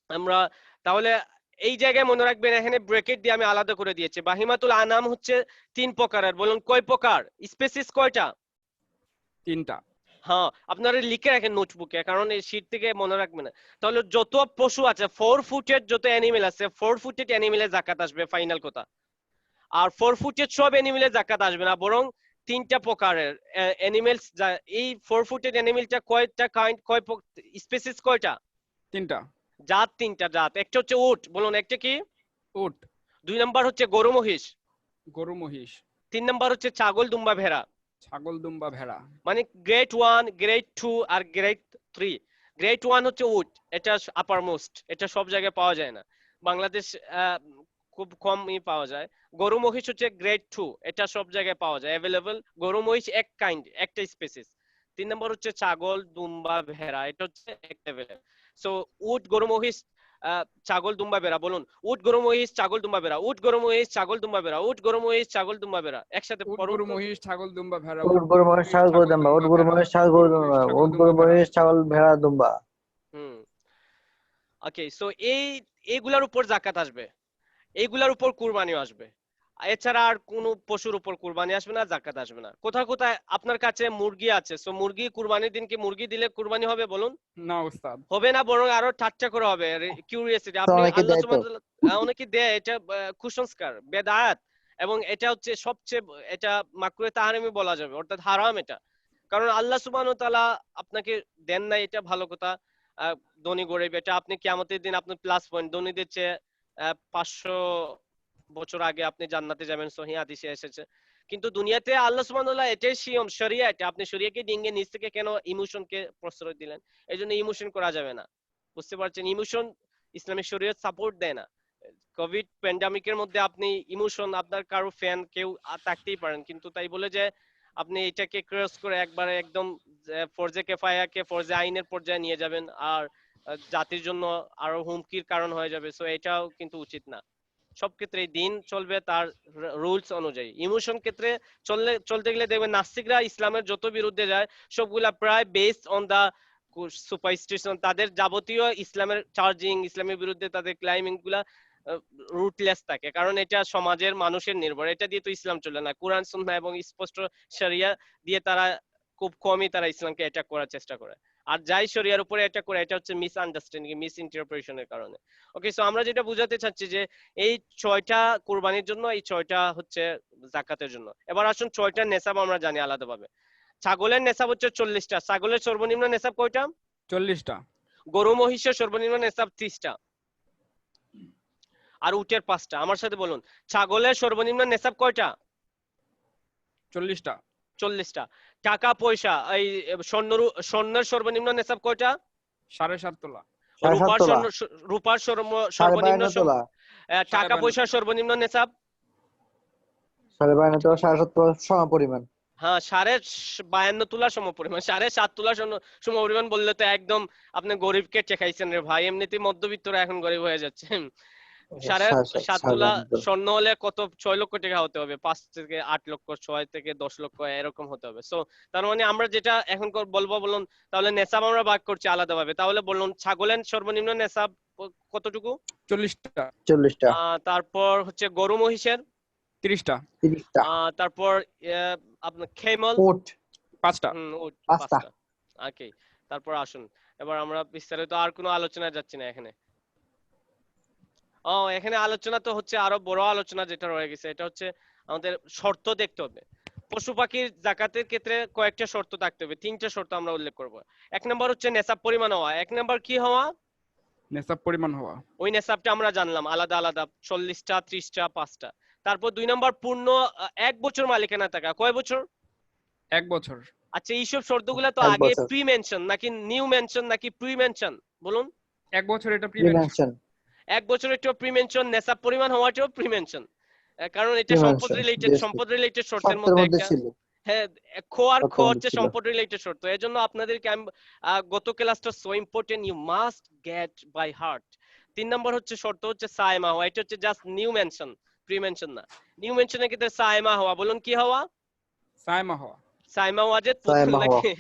আমরা, তাহলে এই জায়গায় মনে রাখবেন, এখানে ব্র্যাকেট দিয়ে আমি আলাদা করে দিয়েছি। বাহিমাতুল আনাম হচ্ছে 3 প্রকারের। বলুন কয় প্রকার? স্পেসিস কয়টা? 3টা। হ্যাঁ, আপনারা লিখে রাখেন নোটবুকে, কারণ এই শীট থেকে মনে রাখবেন না। তাহলে যত পশু আছে, 4-footed যত অ্যানিমেল আছে, 4-footed অ্যানিমেলের যাকাত আসবে, ফাইনাল কথা। আর 4-footed সব অ্যানিমেলের যাকাত আসবে না, বরং 3টা প্রকারের অ্যানিমেলস। এই 4-footed অ্যানিমেলটা কয়টা কাইন্ড, কয় স্পেসিস কয়টা? 3টা। জাত 3টা জাত। একটা হচ্ছে উট, বলুন একটা কি? উট। 2 নাম্বার হচ্ছে গরু মহিষ। গরু মহিষ। 3 নাম্বার হচ্ছে ছাগল দুম্বা ভেড়া। ছাগল দুম্বা ভেড়া। মানে গ্রেড 1, গ্রেড 2 আর গ্রেড 3। গ্রেড 1 হচ্ছে উট, এটা আপার মোস্ট, এটা সব জায়গায় পাওয়া যায় না, বাংলাদেশ খুব কমই পাওয়া যায়। গরু মহিষ হচ্ছে গ্রেড 2, এটা সব জায়গায় পাওয়া যায়, অ্যাভেলেবল। গরু মহিষ এক কাইন্ড, একটা স্পেসিস। 3 নম্বর হচ্ছে ছাগল দুম্বা ভেড়া, এটা হচ্ছে একটা অ্যাভেলেবল। সো উট, গরু মহিষ ছাগল দুম্বা বেড়া, বলুন উট গরু মহিষ ছাগল দুম্বা বেড়া, উট গরু মহিষ ছাগল দুম্বা বেড়া, উট গরু মহিষ ছাগল দুম্বা বেড়া, একসাথে উট পড়ুন গরু তো। মহিষ ছাগল দুম্বা ভেড়া, উট গরু মহিষ ছাগল গরু দুম্বা, উট গরু মহিষ ছাগল গরু দুম্বা, উট গরু মহিষ ছাগল ভেড়া দুম্বা। হুম, ওকে। সো এইগুলার উপর জাকাত আসবে, এইগুলার উপর কুরবানিও আসবে। এছাড়া আর কোনো পশুর উপর কুরবানি আসবে না, জাকাত আসবে না। কোথায় কোথায় আপনার কাছে মুরগি আছে, সো মুরগি কুরবানির দিন কি মুরগি দিলে কুরবানি হবে বলুন? না উস্তাদ। হবে না, বরং আরো ঠাট্টা করে হবে, কিউরিয়াসিটি। তো আপনি অনেকে আল্লাহ দেয় তো। সুবহানাহু ওয়া তাআলা অনেকে দেয়, এটা কুসংস্কার, বেদাত, এবং এটা হচ্ছে সবচেয়ে, এটা মাকরুহে তাহরিমি বলা যাবে, অর্থাৎ হারাম এটা। কারণ আল্লাহ সুবহানাহু ওয়া তাআলা আপনাকে দেন নাই, এটা ভালো কথা, ধনী গরিব এটা আপনি কিয়ামতের দিন আপনার প্লাস পয়েন্ট, ধনীদের চেয়ে 500 বছর আগে আপনি জান্নাতে যাবেন, সহিহ হাদিসে এসেছে। কিন্তু দুনিয়াতে আল্লাহ সুবহানাহু ওয়া তাআলা এটাই সিয়ম শরিয়া, এটা আপনি শরিয়াকে ডিঙ্গে নিচ থেকে কেন ইমোশনকে প্রশ্রয় দিলেন? এই জন্য ইমোশন করা যাবে না, বুঝতে পারছেন? ইমোশন ইসলামিক শরীয়ত সাপোর্ট দেয় না। কোভিড প্যান্ডামিকের মধ্যে আপনি ইমোশন, আপনার কারো ফ্যান কেউ থাকতেই পারেন, কিন্তু তাই বলে যে আপনি এটাকে ক্রস করে একবারে একদম ফরজে কেফায়াকে ফরজে আইনের পর্যায়ে নিয়ে যাবেন, আর জাতির জন্য আরো হুমকির কারণ হয়ে যাবে, সো এটাও কিন্তু উচিত না। সব ক্ষেত্রে দিন চলবে তার রুলস অনুযায়ী। ইমোশন ক্ষেত্রে চলতে গেলে দেখবেন নাস্তিকরা ইসলামের যত বিরুদ্ধে যায় সবগুলা প্রায় বেসড অন দা সুপারস্টিশন, তাদের যাবতীয় ইসলামের চার্জিং, ইসলামের বিরুদ্ধে তাদের ক্লাইমিং গুলা রুটলেস থাকে, কারণ এটা সমাজের মানুষের নির্ভর, এটা দিয়ে তো ইসলাম চলে না। কোরআন সুন্নাহ এবং স্পষ্ট শরিয়া দিয়ে তারা খুব কমই তারা ইসলামকে অ্যাটাক করার চেষ্টা করে, আর যাই শরিয়ার উপরে অ্যাটাক করে এটা হচ্ছে মিস আন্ডারস্ট্যান্ডিং, মিস ইন্টারপ্রিটেশনের কারণে। ওকে, সো আমরা যেটা বুঝাতে চাচ্ছি যে এই 6টা কুরবানির জন্য, এই 6টা হচ্ছে যাকাতের জন্য। এবার আসুন 6টা নেসাব আমরা জানি আলাদাভাবে। ছাগলের নেসাব হচ্ছে 40টা। ছাগলের সর্বনিম্ন নেসাব কয়টা? 40টা। গরু মহিষের সর্বনিম্ন নেসাব 30টা, আর উটের 5টা। আমার সাথে বলুন, ছাগলের সর্বনিম্ন নেসাব কয়টা? 40টা। 40টা। টাকা পয়সা, এই স্বর্ণের সর্বনিম্ন নেসাব কয়টা? 7.5 তোলা। রূপার 7.5 তোলা, রূপার 52 সর্বনিম্ন তোলা, টাকা 52 পয়সার সর্বনিম্ন নেসাব? 52 তোলা, 7.5 তোলা সম পরিমাণ। হ্যাঁ, 52 তোলা সম পরিমাণ। 7.5 তোলা সম পরিমাণ বললে তো একদম আপনি গরিবকে ঠেকাইছেন রে ভাই, এমনিতেই মধ্যবিত্তরা এখন গরিব হয়ে যাচ্ছে। 7.5 তোলা স্বর্ণ হলে কত? 6 লক্ষ টাকা হতে হবে, 5 থেকে 8 লক্ষ, 6 থেকে 10 লক্ষ এরকম হতে হবে। সো তার মানে আমরা যেটা এখন বলবো, বলুন তাহলে নেসাব আমরা ভাগ করছি আলাদাভাবে, তাহলে বলুন ছাগলের সর্বনিম্ন নেসাব কতটুকু? 40টা। 40টা। তারপর হচ্ছে গরু মহিষের 30টা। 30টা। তারপর আপনার খেমল উট 5টা। উট 5টা। 5টা। ওকে, তারপর আসুন এবার আমরা বিস্তারিত আর কোনো আলোচনায় যাচ্ছি না এখানে। এখানে আলোচনা তো হচ্ছে আরো বড় আলোচনা যেটা রয়ে গেছে, এটা হচ্ছে আমাদের শর্ত দেখতে হবে। পশু পাখির যাকাতের ক্ষেত্রে কয়েকটা শর্ত থাকতে হবে, 3টা শর্ত আমরা উল্লেখ করব। 1 নাম্বার হচ্ছে নেসাব পরিমাণ হওয়া। 1 নাম্বার কি হওয়া? নেসাব পরিমাণ হওয়া। ওই নেসাবটা আমরা জানলাম আলাদা আলাদা, 40টা, 30টা, 5টা। তারপর 2 নাম্বার পূর্ণ 1 বছর মালিকানা থাকা। কয় বছর? 1 বছর। আচ্ছা, এইসব শর্তগুলো তো 1 আগে বছর। প্রি মেনশন নাকি নিউ মেনশন নাকি প্রি মেনশন বলুন? 1 বছর এটা প্রিমেনশন। প্রিমেনশন। 1 বছরের একটু প্রি মেনশন, নেসাব পরিমাণ হওয়াটাও প্রি মেনশন, কারণ এটা সম্পদ রিলেটেড শর্তের মধ্যে একটা। ছিল। হ্যাঁ, খ আর খ হচ্ছে সম্পদ রিলেটেড শর্ত। এর জন্য আপনাদেরকে আমি গত ক্লাসটা so important, you must get by heart. 3 number হচ্ছে শর্ত হচ্ছে সায়মা হওয়া। এটা হচ্ছে just new mention, pre mention না। নিউ মেনশনের ক্ষেত্রে সায়মা হওয়া। বলুন কি হওয়া? সায়মা হওয়া। সাইমা ওয়াজেদ সায়মা হওয়া। নাকি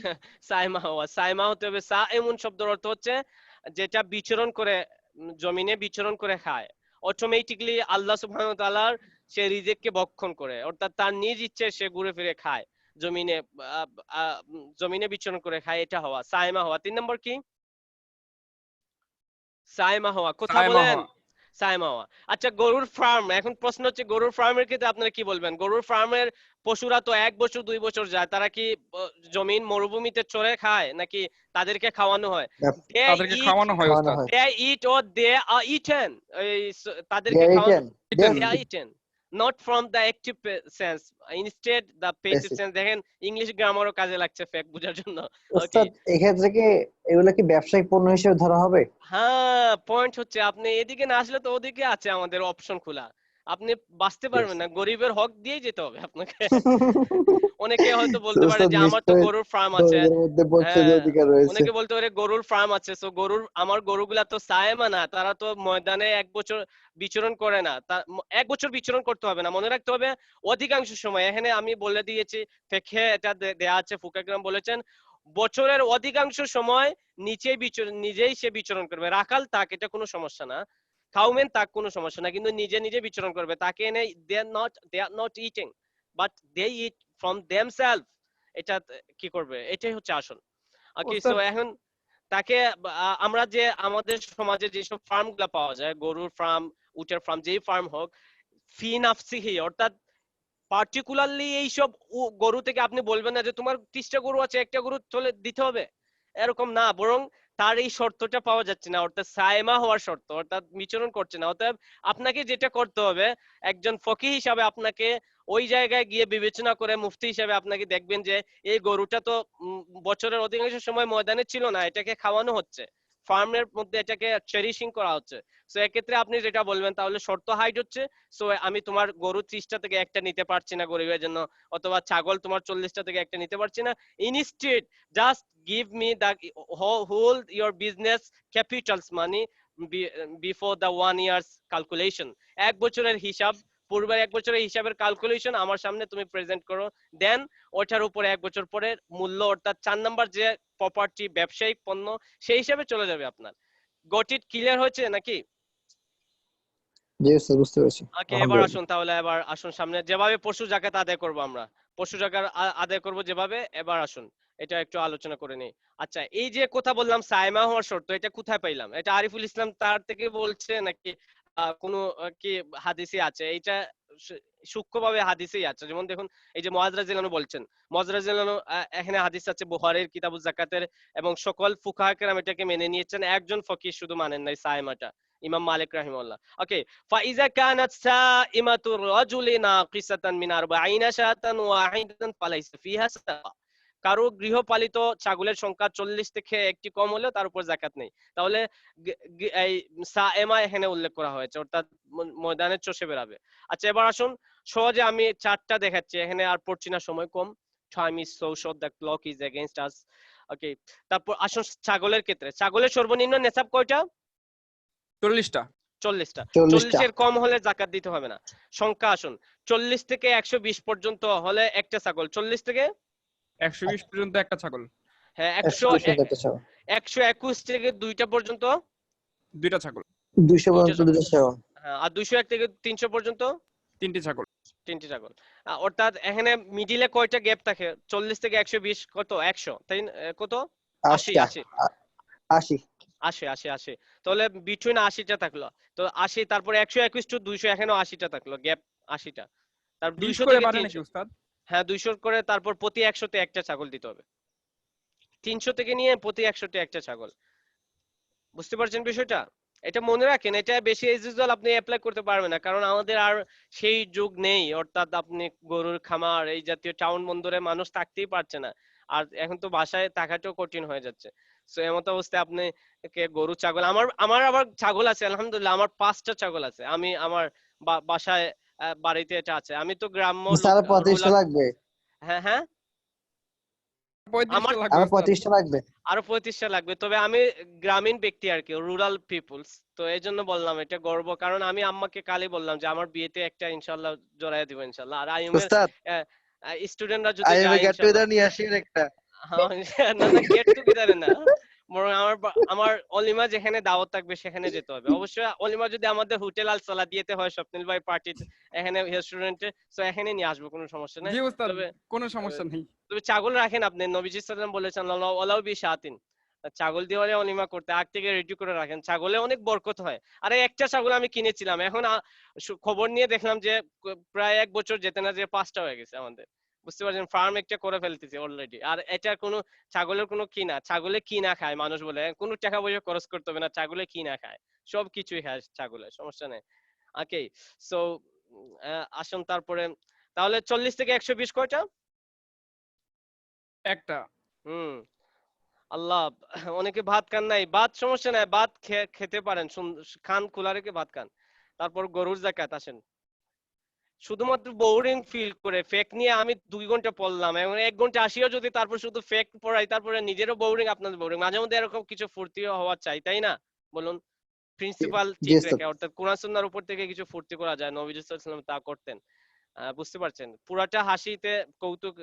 সাইমা হওয়া? সাইমা হতে হবে। সা এমন শব্দের অর্থ হচ্ছে যেটা বিচরণ করে, জমিনে বিচরণ করে খায়, অটোমেটিক্যালি আল্লাহ সুবহানাহু ওয়া তাআলার সে রিজিককে ভক্ষণ করে, অর্থাৎ তার নিজ ইচ্ছে সে ঘুরে ফিরে খায়, জমিনে জমিনে বিচরণ করে খায়, এটা হওয়া সাইমা হওয়া। 3 নম্বর কি? সাইমা হওয়া। কথা সায়মা বলেন। হওয়া। সাইমা হওয়া। আচ্ছা, গরুর ফার্ম, এখন প্রশ্ন হচ্ছে গরুর ফার্মের ক্ষেত্রে আপনারা কি বলবেন? গরুর ফার্মের পশুরা তো 1 বছর 2 বছর যায়, তারা কি জমিন মরুভূমিতে চড়ে খায় নাকি তাদেরকে খাওয়ানো হয়? তাদেরকে খাওয়ানো হয় খাওয়ানো উস্তাদ। হয়। They eat or they are eaten. তাদেরকে They are খাওয়ানো, eaten. They are they are eaten, not from the active sense, instead the passive Passive. sense। দেখেন ইংলিশ গ্রামারও কাজে লাগছে ফ্যাক্ট বোঝার জন্য। ওকে, ওস্তাদ, এক্ষেত্রে কি এগুলা কি ব্যবসায়িক পণ্য হিসেবে ধরা হবে? হ্যাঁ, পয়েন্ট হচ্ছে আপনি এদিকে না আসলে তো ওদিকে আছে আমাদের অপশন খোলা। আপনি বাঁচতে পারবেন না, গরিবের হক দিয়ে যেতে হবে আপনাকে। অনেকে হয়তো বলতে পারে ওস্তাদ যে আমার তো নিশ্চয়ই গরুর ফার্ম আছে, দরিদ্রের মধ্যে বঞ্চিত হ্যাঁ, অধিকার রয়েছে। অনেকে বলতে পারে গরুর ফার্ম আছে, সো আমার গরুগুলা তো সায়েমা না, তারা তো ময়দানে 1 বছর বিচরণ করে না, 1 বছর বিচরণ করতে হবে না, মনে রাখতে হবে অধিকাংশ সময়। এখানে আমি বলে দিয়েছি, ফিকহে এটা দেয়া আছে, ফুকাহগণ বলেছেন বছরের অধিকাংশ সময় নিজেই সে বিচরণ করবে। রাখাল তাক, এটা কোনো সমস্যা না, কাউমেন তাক কোনো সমস্যা না, কিন্তু নিজে নিজে বিচরণ করবে। তাকে এনে they are not eating, but they eat from themselves. এটা কি করবে, এটাই হচ্ছে আসল। ওকে, সো ওস্তাদ এখন তাকে আমরা যে আমাদের সমাজে যেসব ফার্ম গুলা পাওয়া যায়, গরুর ফার্ম, উটের ফার্ম, যেই ফার্ম হোক, ফি নাফসিহি, অর্থাৎ পার্টিকুলারলি এইসব গরু থেকে আপনি বলবেন না যে তোমার 30টা গরু আছে, একটা গরু চলে দিতে হবে, এরকম না, বরং তার এই শর্তটা পাওয়া যাচ্ছে না, অর্থাৎ সায়মা হওয়ার শর্ত, অর্থাৎ বিচরণ করছে না। অতএব আপনাকে যেটা করতে হবে, একজন ফকি হিসাবে আপনাকে ওই জায়গায় গিয়ে বিবেচনা করে, মুফতি হিসাবে আপনাকে দেখবেন যে এই গরুটা তো বছরের অধিকাংশ সময় ময়দানে ছিল না, এটাকে খাওয়ানো হচ্ছে, ফার্মের মধ্যে এটাকে চেরিশিং করা হচ্ছে। সো এক্ষেত্রে আপনি যেটা বলবেন, তাহলে শর্ত হাইড হচ্ছে, সো আমি তোমার গরু 30টা থেকে একটা নিতে পারছি না গরিবের জন্য, অথবা ছাগল তোমার 40টা থেকে একটা নিতে পারছি না, instead just give me the whole your business capitals money before the 1 years calculation. 1 বছরের হিসাব, পূর্বের 1 বছরের হিসাবের ক্যালকুলেশন আমার সামনে তুমি প্রেজেন্ট করো, দেন ওটার উপরে 1 বছর পরে মূল্য, অর্থাৎ 4 নাম্বার যে প্রপার্টি, ব্যবসায়িক পণ্য, সেই হিসাবে চলে যাবে আপনার। গট ইট ক্লিয়ার হয়েছে নাকি? জি স্যার, বুঝতে পেরেছি। ওকে, এবার আসুন তাহলে, এবার আসুন সামনে, যেভাবে পশু জাকাত আদায় করব আমরা, পশু জাকাত আদায় করব যেভাবে, এবার আসুন এটা একটু আলোচনা করে নেই। আচ্ছা, এই যে কথা বললাম সায়মা হওয়ার শর্ত, এটা কোথায় পাইলাম? এটা আরিফুল ইসলাম তার থেকে বলছে নাকি কোনো কি হাদিসে আছে? এইটা সূক্ষ্মভাবে হাদিসেই আছে। যেমন দেখুন, এই যে মুআয রাদিয়াল্লাহু আনহু বলছেন, মুআয রাদিয়াল্লাহু আনহু, এখানে হাদিস আছে বুখারীর কিতাবুজ যাকাতের, এবং সকল ফুকাহা কেরাম এটাকে মেনে নিয়েছেন, একজন ফকিহ শুধু মানেন নাই সায়মাটা, ইমাম মালিক রাহিমাহুল্লাহ। ওকে, فإذا كانت سائمة الرجل ناقصة من 40 شاة واحدة فليس فيها صدقة। কারো গৃহপালিত ছাগলের সংখ্যা 40 থেকে একটি কম হলে তার উপর যাকাত নেই। তাহলে এই সায়েমা এখানে উল্লেখ করা হয়েছে, অর্থাৎ ময়দানে চষে বেড়াবে। আচ্ছা, এবার আসুন সহজে আমি চারটা দেখাচ্ছি, এখানে আর পড়ছি না, সময় কম। Time is so short, the clock is against us. ওকে, তারপর আসুন ছাগলের ক্ষেত্রে, ছাগলের সর্বনিম্ন নেসাব কয়টা? 40টা। 40টা। 40টা। 40-এর কম হলে জাকাত দিতে হবে না। সংখ্যা আসুন, 40 থেকে 120 পর্যন্ত হলে একটা ছাগল, 40 থেকে 120 পর্যন্ত একটা ছাগল। হ্যাঁ 121 থেকে 2টা পর্যন্ত 2টা ছাগল। 200 পর্যন্ত 2টা ছাগল। হ্যাঁ, আর 201 থেকে 300 পর্যন্ত 3টি ছাগল। 3টি ছাগল। অর্থাৎ এখানে মিডিলে কয়টা গ্যাপ থাকে? 40 থেকে 120 কত? 100, তাই কত? 80 80 80 80 80 80, তাহলে বিটুইন 80টা থাকলো, তো 80, তারপর 121 টু 200, এখানেও 80টা থাকলো, গ্যাপ 80টা। তারপর 20 200 করে থেকে বাড়ে নাকি 300, উস্তাদ? হ্যাঁ 200 করে, তারপর প্রতি 100তে একটা ছাগল দিতে হবে, 300 থেকে নিয়ে প্রতি 100তে একটা ছাগল। বুঝতে পারছেন বিষয়টা? এটা মনে রাখেন, এটা বেশি এজ ইউজুয়াল আপনি অ্যাপ্লাই করতে পারবেন না, কারণ আমাদের আর সেই যুগ নেই, অর্থাৎ আপনি গরুর খামার, এই জাতীয় টাউন বন্দরে মানুষ থাকতেই পারছে না, আর এখন তো বাসায় থাকাটাও কঠিন হয়ে যাচ্ছে। সো এমত অবস্থায় আপনি গরু ছাগল, আমার আবার ছাগল আছে আলহামদুলিল্লাহ, আমার 5টা ছাগল আছে, আমি আমার বাসায় বাড়িতে এটা আছে। আমি তো গ্রাম্য স্যার 35টা লাগবে। হ্যাঁ হ্যাঁ, 35টা লাগবে আরো উস্তাদ। 35টা লাগবে। আরো 35টা লাগবে, তবে আমি গ্রামীণ ব্যক্তি আর কি, রুরাল পিপলস, তো এই জন্য বললাম এটা গর্ব, কারণ আমি আম্মাকে কালই বললাম যে আমার বিয়েতে একটা ইনশাআল্লাহ জড়াইয়া দিব ইনশাআল্লাহ, আর আইএমের উস্তাদ, স্টুডেন্টরা যদি আইএমএ যায় গেট ইনশাআল্লাহ। টুগেদার নিয়ে আসেন একটা। না না, গেট টুগেদারে না, বরং আমার অলিমা যেখানে দাওয়াত থাকবে সেখানে যেতে হবে অবশ্যই। অলিমা যদি আমাদের হোটেল আল সালাদিয়াতে হয়, স্বপ্নিল ভাই পার্টি এখানে রেস্টুরেন্টে, সো এখানে নিয়ে আসবো, কোনো সমস্যা নেই। জি উস্তাদ, তবে কোনো সমস্যা নেই। তবে ছাগল রাখেন আপনি, নবীজি সাল্লাল্লাহু আলাইহি ওয়াসাল্লাম বলেছেন ওয়ালাউ বি শাতিন, ছাগল দিয়ে হলে অলিমা করতে আগ থেকে রেডি করে রাখেন, ছাগলে অনেক বরকত হয়। আরে একটা ছাগল আমি কিনেছিলাম, এখন খবর নিয়ে দেখলাম যে প্রায় 1 বছর যেতে না যে 5টা হয়ে গেছে আমাদের। বুঝতে পারছেন, ফার্ম একটা করে ফেলতেছি অলরেডি। আর এটা কোনো ছাগলের কোনো কি না, ছাগলে কি না খায় মানুষ বলে, কোনো টাকা পয়সা খরচ করতে হবে না, ছাগলে কি না খায়, সব কিছুই খায় ছাগলে, সমস্যা নেই। ওকে, সো আসুন তারপরে, তাহলে 40 থেকে 120 কয়টা? একটা। হুম, আল্লাহ, অনেকে ভাত খান নাই, ভাত সমস্যা নাই, ভাত খেতে পারেন, খান, খোলা রেখে ভাত খান। তারপর গরুর যাকাত আসেন, শুধুমাত্র বোরিং ফিল করে ফেক নিয়ে আমি 2 ঘন্টা পড়লাম এবং 1 ঘন্টা আসিও যদি তারপর শুধু ফেক পড়াই তারপরে নিজেরও বোরিং আপনাদের বোরিং, মাঝে মধ্যে এরকম কিছু ফুর্তিও হওয়া চাই তাই না বলুন? প্রিন্সিপাল জি ঠিক স্যার। রেখে অর্থাৎ কোরআন সুন্নাহর উপর থেকে কিছু ফুর্তি করা যায়, নবীজি সাল্লাল্লাহু আলাইহি ওয়াসাল্লাম তা করতেন। বুঝতে পারছেন, পুরাটা হাসিতে কৌতুক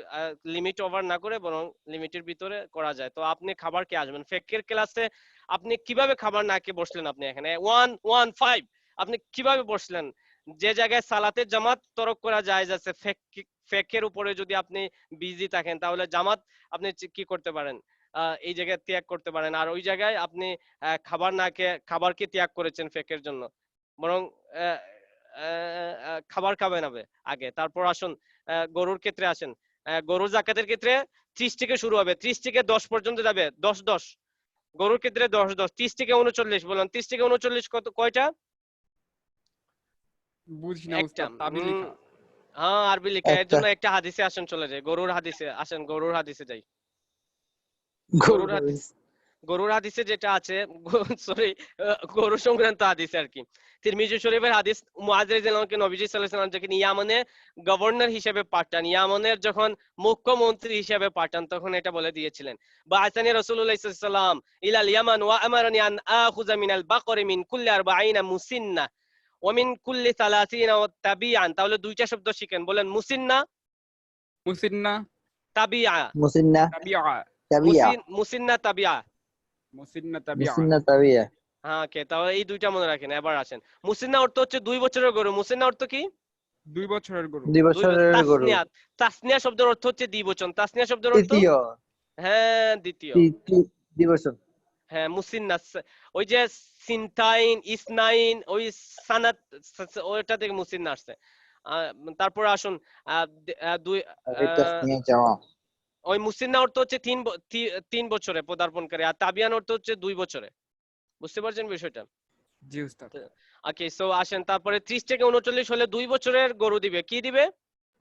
লিমিট ওভার না করে বরং লিমিটের ভিতরে করা যায়। তো আপনি খাবার কে আসবেন ফেকের ক্লাসে, আপনি কিভাবে খাবার না খেয়ে বসলেন? আপনি এখানে 115 আপনি কিভাবে বসলেন? যে জায়গায় সালাতের জামাত তরক করা যায় যাচ্ছে, ফেকের উপরে যদি আপনি বিজি থাকেন তাহলে জামাত আপনি কি করতে পারেন? এই জায়গায় ত্যাগ করতে পারেন, আর ওই জায়গায় আপনি খাবার না খেয়ে খাবারকে ত্যাগ করেছেন ফেকের জন্য, বরং আহ, খাবার খাবেন আগে। তারপর আসুন গরুর ক্ষেত্রে আসেন। গরুর জাকাতের ক্ষেত্রে 30 থেকে শুরু হবে, 30 থেকে 10 পর্যন্ত যাবে, 10-10। গরুর ক্ষেত্রে 10-10, 30 থেকে 39 বলুন, 30 থেকে 39 কত কয়টা? বুঝি না একটা। উস্তাদ, তাবি লিখা। হ্যাঁ আরবি লেখা, এর একটা। জন্য একটা হাদিসে আসেন, চলে যায় গরুর হাদিসে আসেন, গরুর হাদিসে যাই। গরুর গরুর হাদিস, গরুর হাদিসে যেটা আছে, সরি গরু সংক্রান্ত হাদিসে আর কি, তিরমিজি শরীফের হাদিস, মুআজ রাদিয়াল্লাহু আনহু নবীজি সাল্লাল্লাহু আলাইহি ওয়াসাল্লাম যখন ইয়ামানে গভর্নর হিসেবে পাঠান, ইয়ামানের যখন মুখ্যমন্ত্রী হিসেবে পাঠান, তখন এটা বলে দিয়েছিলেন, বাআসানি রাসূলুল্লাহ সাল্লাল্লাহু আলাইহি ওয়াসাল্লাম ইলাল ইয়ামান ওয়া আমারানি আন আখুযা মিনাল বাকরি মিন কুল্লি 40 মুসিন্না ওয়া মিন কুল্লি 30 তাবিআন। তাহলে দুইটা শব্দ শিখেন, বলেন মুসিন্না, মুসিন্না তাবিআ। মুসিন্না তাবিআ। তাবিয়া। মুসিন্না তাবিআ। মুসিন্না তাবিআ। মুসিন্না তাবিয়া। হ্যাঁ ওকে, তাহলে এই দুইটা মনে রাখেন। এবার আসেন, মুসিন্না অর্থ হচ্ছে 2 বছরের গরু। মুসিন্না অর্থ কি? 2 বছরের গরু। 2 বছরের গরু। তাসনিয়া, তাসনিয়া শব্দের অর্থ হচ্ছে দ্বিবচন। তাসনিয়া শব্দের অর্থ তৃতীয়। হ্যাঁ দ্বিতীয়। দ্বিবচন। হ্যাঁ মুসিন্না, ওই যে সিনটাইন ইসনাইন ওই সানাত, ওইটা থেকে মুসিন্না আসছে। তারপর আসুন দুই আর এটা তাসনিয়া জামা। ওই মুসিন্না অর্থ হচ্ছে 3 বছরে পদার্পণকারী, আর তাবিয়ান অর্থ হচ্ছে 2 বছরে। বুঝতে পারছেন বিষয়টা? জি উস্তাদ। ওকে, সো আসেন তারপরে 30 থেকে 39 হলে 2 বছরের গরু দিবে। কি দিবে?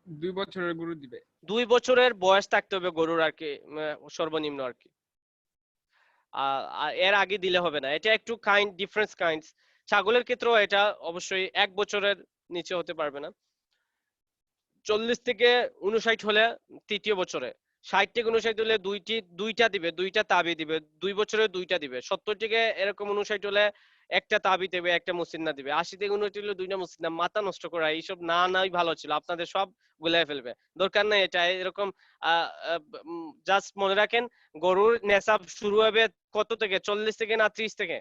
2 বছরের গরু দিবে। 2 বছরের বয়স থাকতে হবে গরুর আর কি, সর্বনিম্ন আর কি। এর আগে দিলে হবে না, এটা একটু ডিফারেন্স কাইন্ডস। ছাগলের ক্ষেত্রেও এটা অবশ্যই 1 বছরের নিচে হতে পারবে না। 40 থেকে 59 হলে তৃতীয় বছরে, 60 থেকে 59 হলে দুইটা দিবে, দুইটা তাবি দিবে, 2 বছরে দুইটা দিবে। 70 থেকে এরকম 59 হলে একটা তাবি দেবে, একটা মুসিন্না দিবে। 80 থেকে 59 হলে দুইটা মুসিন্না। মাথা নষ্ট করা এইসব না নাই ভালো ছিল, আপনাদের সব গুলাই ফেলবে, দরকার নাই এটা এরকম। জাস্ট মনে রাখেন গরুর নেসাব শুরু হবে কত থেকে? 40 থেকে না 30 থেকে?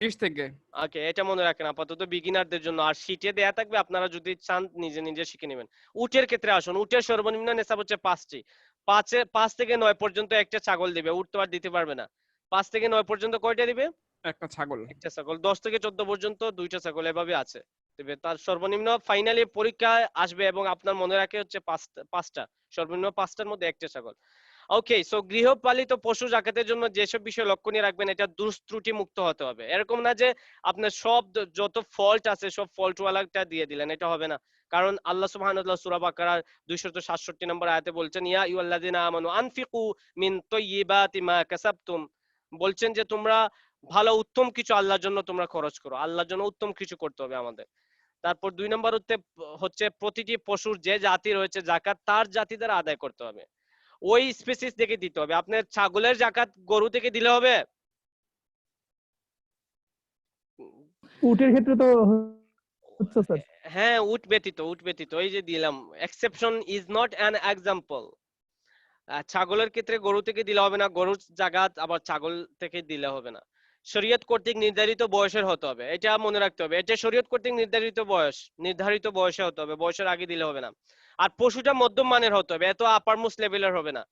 30 থেকে। ওকে, এটা মনে রাখেন আপাতত বিগিনারদের জন্য, আর শীটে দেয়া থাকবে, আপনারা যদি চান নিজে নিজে শিখে নেবেন। উটের ক্ষেত্রে আসুন, উটের সর্বনিম্ন নেশাব হচ্ছে 5টি। 5 থেকে 9 পর্যন্ত একটা ছাগল দিবে, উট তো আর দিতে পারবে না। 5 থেকে 9 পর্যন্ত কয়টা দিবে? একটা ছাগল। একটা ছাগল। 10 থেকে 14 পর্যন্ত দুইটা ছাগল, এভাবে আছে দিবে। তার সর্বনিম্ন ফাইনালি পরীক্ষায় আসবে এবং আপনার মনে রাখে হচ্ছে 5টা, সর্বনিম্ন 5টার মধ্যে একটা ছাগল। ওকে, সো গৃহপালিত পশু জাকাতের জন্য যেসব বিষয় লক্ষণীয় রাখবেন, এটা দুষ্ত্রুটি মুক্ত হতে হবে। এরকম না যে আপনার সব যত ফল্ট আছে সব ফল্ট ওয়ালাটা দিয়ে দিলেন, এটা হবে না। কারণ আল্লাহ সুবহানাহু ওয়া তাআলা সূরা বাকারার 267 নম্বর আয়াতে বলছেন, ইয়া আইয়ুহাল্লাযিনা আমানু আনফিকু মিন তাইয়্যিবাতি মা কাসাবতুম, বলছেন যে তোমরা ভালো উত্তম কিছু আল্লাহর জন্য তোমরা খরচ করো। আল্লাহর জন্য উত্তম কিছু করতে হবে আমাদের। তারপর 2 নম্বর হচ্ছে প্রতিটি পশুর যে জাতি রয়েছে জাকাত তার জাতি দ্বারা আদায় করতে হবে, ওই স্পেসিস থেকে দিতে হবে। আপনার ছাগলের জাকাত গরু থেকে দিলে হবে? উটের ক্ষেত্রে তো হচ্ছে স্যার। হ্যাঁ উট ব্যতীত এই যে দিলাম, exception is not an example. ছাগলের ক্ষেত্রে গরু থেকে দিলে হবে না, গরুর জাকাত আবার ছাগল থেকে দিলে হবে না। শরীয়ত কর্তৃক নির্ধারিত বয়সের হতে হবে, এটা মনে রাখতে হবে। এটা শরীয়ত কর্তৃক নির্ধারিত বয়সে হতে হবে, বয়সের আগে দিলে হবে না। আর পশুটা মধ্যম মানের হতে হবে, এত আপার মোস্ট লেভেলের হবে না,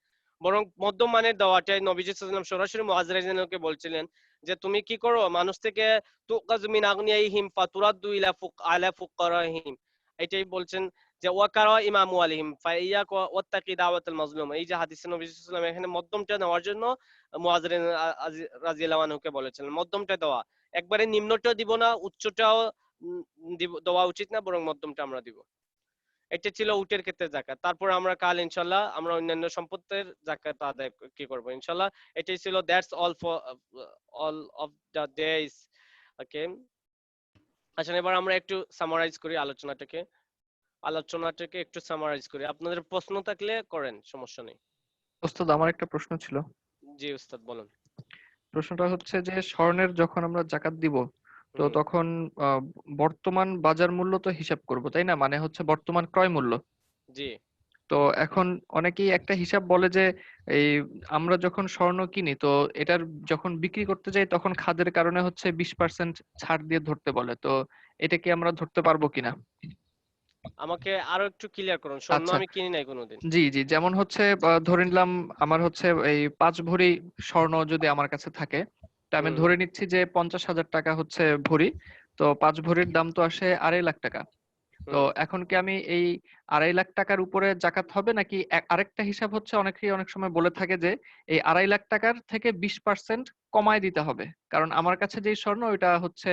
বরং মধ্যম মানের দেওয়াটাই নবীজি সাল্লাল্লাহু আলাইহি ওয়াসাল্লাম সরাসরি মুআজ রাদিয়াল্লাহু আনহুকে বলছিলেন যে তুমি কি করো, মানুষ থেকে তুকাজ মিন আগনিয়াহিম ফাতুরাদ্দু ইলা ফুকারাহিম, এটাই বলছেন যে ওয়াকারা ইমামু আলাইহিম ফাইয়াক ওয়াত্তাকি দাওয়াতুল মাজলুম। এই যে হাদিসে নবী সাল্লাল্লাহু আলাইহি ওয়াসাল্লাম এখানে মধ্যমটা নেওয়ার জন্য মুআজ রাদিয়াল্লাহু আনহুকে বলেছিলেন মধ্যমটা দেওয়া। একবারে নিম্নটা দিব না, উচ্চটাও দেওয়া উচিত না, বরং মধ্যমটা আমরা দিব। এটা ছিল উটের ক্ষেত্রে যাকাত। তারপর আমরা কাল ইনশাআল্লাহ আমরা অন্যান্য সম্পদের যাকাত আদায় কি করব ইনশাআল্লাহ। এটাই ছিল that's all for all of the days. Okay, আচ্ছা এবার আমরা একটু সামারাইজ করি আলোচনাটাকে। আলোচনাটাকে একটু সামারাইজ করি। আপনাদের প্রশ্ন থাকলে করেন, সমস্যা নেই। ওস্তাদ আমার একটা প্রশ্ন ছিল। জি উস্তাদ বলুন। প্রশ্নটা হচ্ছে যে স্বর্ণের যখন আমরা জাকাত দিব, তো হুম, তখন আহ, বর্তমান বাজার মূল্য তো হিসাব করব, তাই না? মানে হচ্ছে বর্তমান ক্রয় মূল্য। জি। তো এখন অনেকেই একটা হিসাব বলে যে এই আমরা যখন স্বর্ণ কিনি, তো এটার যখন বিক্রি করতে যাই তখন খাদের কারণে হচ্ছে 20% ছাড় দিয়ে ধরতে বলে। তো এটা কি আমরা ধরতে পারবো কিনা? আমাকে আরো একটু ক্লিয়ার করুন, স্বর্ণ আচ্ছা, আমি কিনি নাই কোনোদিন। জি জি, যেমন হচ্ছে ধরে নিলাম আমার হচ্ছে এই 5 ভরি স্বর্ণ যদি আমার কাছে থাকে, তা আমি হুম, ধরে নিচ্ছি যে 50,000 টাকা হচ্ছে ভরি। তো 5 ভরির দাম তো আসে 2.5 লাখ টাকা। তো হুম। এখন কি আমি এই 2.5 লাখ টাকার উপরে জাকাত হবে, নাকি আরেকটা হিসাব হচ্ছে অনেকেই অনেক সময় বলে থাকে যে এই 2.5 লাখ টাকার থেকে 20% কমায় দিতে হবে, কারণ আমার কাছে যেই স্বর্ণ ওইটা হচ্ছে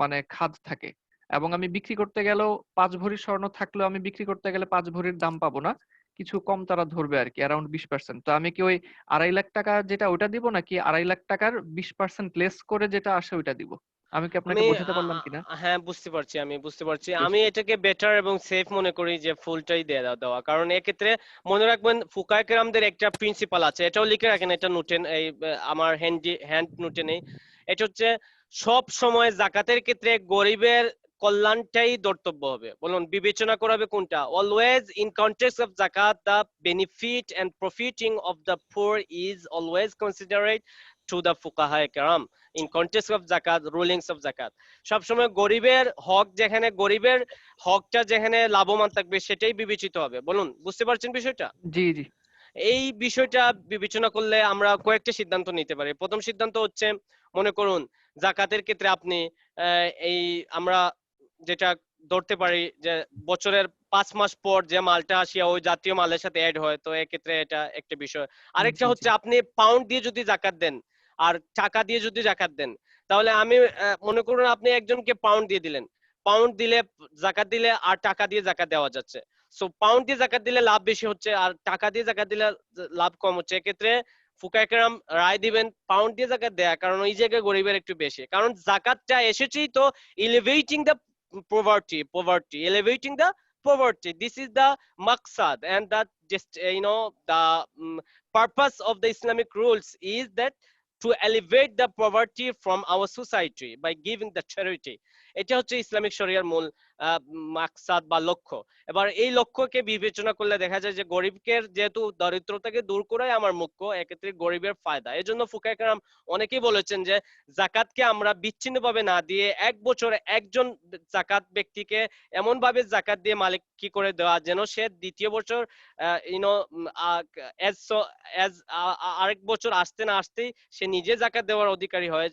মানে খাদ থাকে, এবং আমি বিক্রি করতে গেলেও 5 ভরি স্বর্ণ থাকলেও আমি বিক্রি করতে গেলে 5 ভরির দাম পাবো না, কিছু কম তারা ধরবে আর কি, অ্যারাউন্ড 20%। তো আমি কি ওই 2.5 লাখ টাকা যেটা ওটা দিব, নাকি 2.5 লাখ টাকার 20% লেস করে যেটা আসে ওইটা দিব? আমি কি আপনাকে আমি বোঝাতে পারলাম কিনা? হ্যাঁ বুঝতে পারছি, আমি বুঝতে পারছি। বেশ আমি বেশ। এটাকে বেটার এবং সেফ মনে করি যে ফুলটাই দেওয়া, কারণ এক্ষেত্রে মনে রাখবেন ফুকায়ে কেরামদের একটা প্রিন্সিপাল আছে, এটাও লিখে রাখেন, এটা নোটেন এই আমার হ্যান্ড নোটে নেই। এটা হচ্ছে সব সময় জাকাতের ক্ষেত্রে গরিবের কল্যাণটাই ধর্তব্য হবে। বলুন বিবেচনা করাবে কোনটা? অলওয়েজ ইন কন্টেক্সট অফ জাকাত the benefit and profiting of the poor is always considerate to the ফুকাহায়ে কেরাম ইন কন্টেক্সট অফ জাকাত, রুলিংস অফ জাকাত। সবসময় গরিবের হক, যেখানে গরিবের হকটা যেখানে লাভবান থাকবে সেটাই বিবেচিত হবে। বলুন বুঝতে পারছেন বিষয়টা? জি জি। এই বিষয়টা বিবেচনা করলে আমরা কয়েকটা সিদ্ধান্ত নিতে পারি। প্রথম সিদ্ধান্ত হচ্ছে, মনে করুন জাকাতের ক্ষেত্রে আপনি এই আমরা যেটা ধরতে পারি যে বছরের 5 মাস পর যে মালটা আসিয়া ওই জাতীয় মালের সাথে অ্যাড হয়, তো এক্ষেত্রে এটা একটা বিষয়। আরেকটা জি জি। হচ্ছে আপনি পাউন্ড দিয়ে যদি জাকাত দেন আর টাকা দিয়ে যদি জাকাত দেন, তাহলে আমি মনে করুন আপনি একজনকে পাউন্ড দিয়ে দিলেন, পাউন্ড দিলে জাকাত দিলে আর টাকা দিয়ে জাকাত দেওয়া যাচ্ছে। সো পাউন্ড দিয়ে জাকাত দিলে লাভ বেশি হচ্ছে আর টাকা দিয়ে জাকাত দিলে লাভ কম হচ্ছে। এক্ষেত্রে ফুকায়ে কেরাম রায় দিবেন পাউন্ড দিয়ে জাকাত দেয়া, কারণ ওই জায়গায় গরিবের একটু বেশি, কারণ জাকাতটা এসেছেই তো elevating the poverty, elevating the poverty. This is the maqsad, and that just the purpose of the Islamic rules is that to elevate the poverty from our society by giving the charity. এটা হচ্ছে Islamic শরিয়ার মূল মাকসাদ বা লক্ষ্য। এবার এই লক্ষ্যকে বিবেচনা করলে দেখা যায় যে গরিবকে যেহেতু দরিদ্রতাকে দূর করাই আমার মুখ্য, এক্ষেত্রে গরিবের ফায়দা। এই জন্য ফুকায়ে কেরাম অনেকেই বলেছেন যে জাকাতকে আমরা বিচ্ছিন্নভাবে না দিয়ে এক বছরে একজন জাকাত ব্যক্তিকে এমন ভাবে জাকাত দিয়ে মালিক কি করে দেওয়া যেন সে দ্বিতীয় বছর ইউনো আরেক বছর আসতে না আসতেই সে নিজে জাকাত দেওয়ার অধিকারী হয়,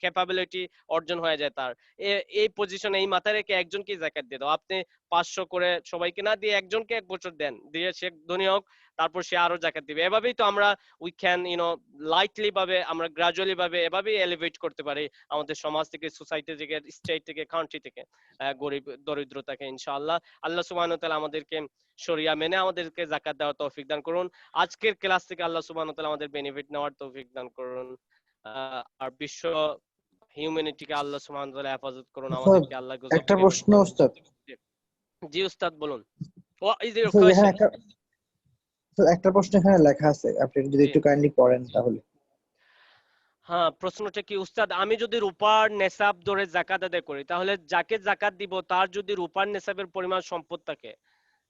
ক্যাপাবিলিটি অর্জন হয়ে যায় তার। এই পজিশনে এই মাথায় রেখে একজনকে জাকাত দিয়ে দাও। আপনি 500 করে সবাইকে না দিয়ে একজনকে এক বছর দেন, দিয়ে সে ধনী হোক, তারপর সে আরো জাকাত দিবে। এভাবেই তো আমরা উই ক্যান লাইটলি ভাবে, আমরা গ্রাজুয়ালি ভাবে এভাবেই এলিভেট করতে পারি আমাদের সমাজ থেকে, সোসাইটি থেকে, স্টেট থেকে, কান্ট্রি থেকে গরিব দরিদ্রতাকে। ইনশাআল্লাহ আল্লাহ সুবহানাহু ওয়া তাআলা আমাদেরকে শরিয়া মেনে আমাদেরকে জাকাত দেওয়ার তৌফিক দান করুন। আজকের ক্লাস থেকে আল্লাহ সুবহানাহু ওয়া তাআলা আমাদের বেনিফিট নেওয়ার তৌফিক দান করুন। আর বিশ্ব হিউম্যানিটিকে আল্লাহ সুবহানাহু ওয়া তাআলা হেফাজত করুন, উস্তাদ, আমাদেরকে আল্লাহ একটা গজব থেকে প্রশ্ন বাঁচান। উস্তাদ। জি উস্তাদ বলুন। What is your উস্তাদ, এখানে question? একটা প্রশ্ন এখানে লেখা আছে, আপনি যদি জি। একটু কাইন্ডলি পড়েন তাহলে। হ্যাঁ, প্রশ্নটা কি উস্তাদ? আমি যদি রূপার নেসাব ধরে জাকাত আদায় করি, তাহলে যাকে জাকাত দিব তার যদি রূপার নেসাবের পরিমাণ সম্পদ থাকে,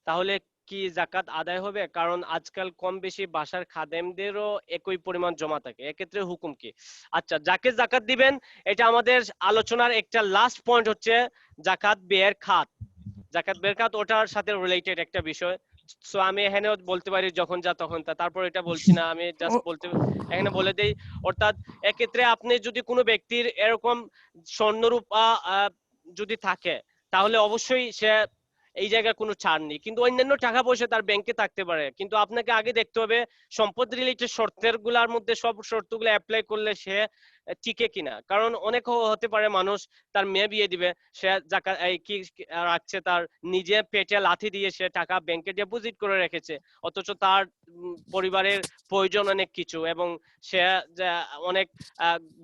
তাহলে কি জাকাত আদায় হবে? কারণ আজকাল কম বেশি বাসার খাদেমদেরও একই পরিমাণ জমা থাকে, এক্ষেত্রে হুকুম কি? আচ্ছা, যাকে জাকাত দিবেন, এটা আমাদের আলোচনার একটা লাস্ট পয়েন্ট হচ্ছে জাকাত ব্যয়ের খাত। জাকাত ব্যয়ের খাত ওটার সাথে রিলেটেড একটা বিষয়। সো আমি এখানেও বলতে পারি যখন যা তখন তা, তারপর এটা বলছি না, আমি জাস্ট বলতে এখানে বলে দেই। অর্থাৎ এক্ষেত্রে আপনি যদি কোনো ব্যক্তির এরকম স্বর্ণরূপা যদি থাকে, তাহলে অবশ্যই সে এই জায়গায় কোনো ছাড় নেই, কিন্তু অন্যান্য টাকা পয়সা তার ব্যাংকে থাকতে পারে, কিন্তু আপনাকে আগে দেখতে হবে সম্পদ রিলেটেড শর্তের গুলার মধ্যে সব শর্তগুলো অ্যাপ্লাই করলে সে টিকে কিনা। কারণ অনেক হতে পারে মানুষ তার মেয়ে বিয়ে দিবে, সে জাকাত কি রাখছে, তার নিজে পেটে লাথি দিয়ে সে টাকা ব্যাংকে ডিপোজিট করে রেখেছে, অথচ তার পরিবারের প্রয়োজন অনেক কিছু, এবং সে অনেক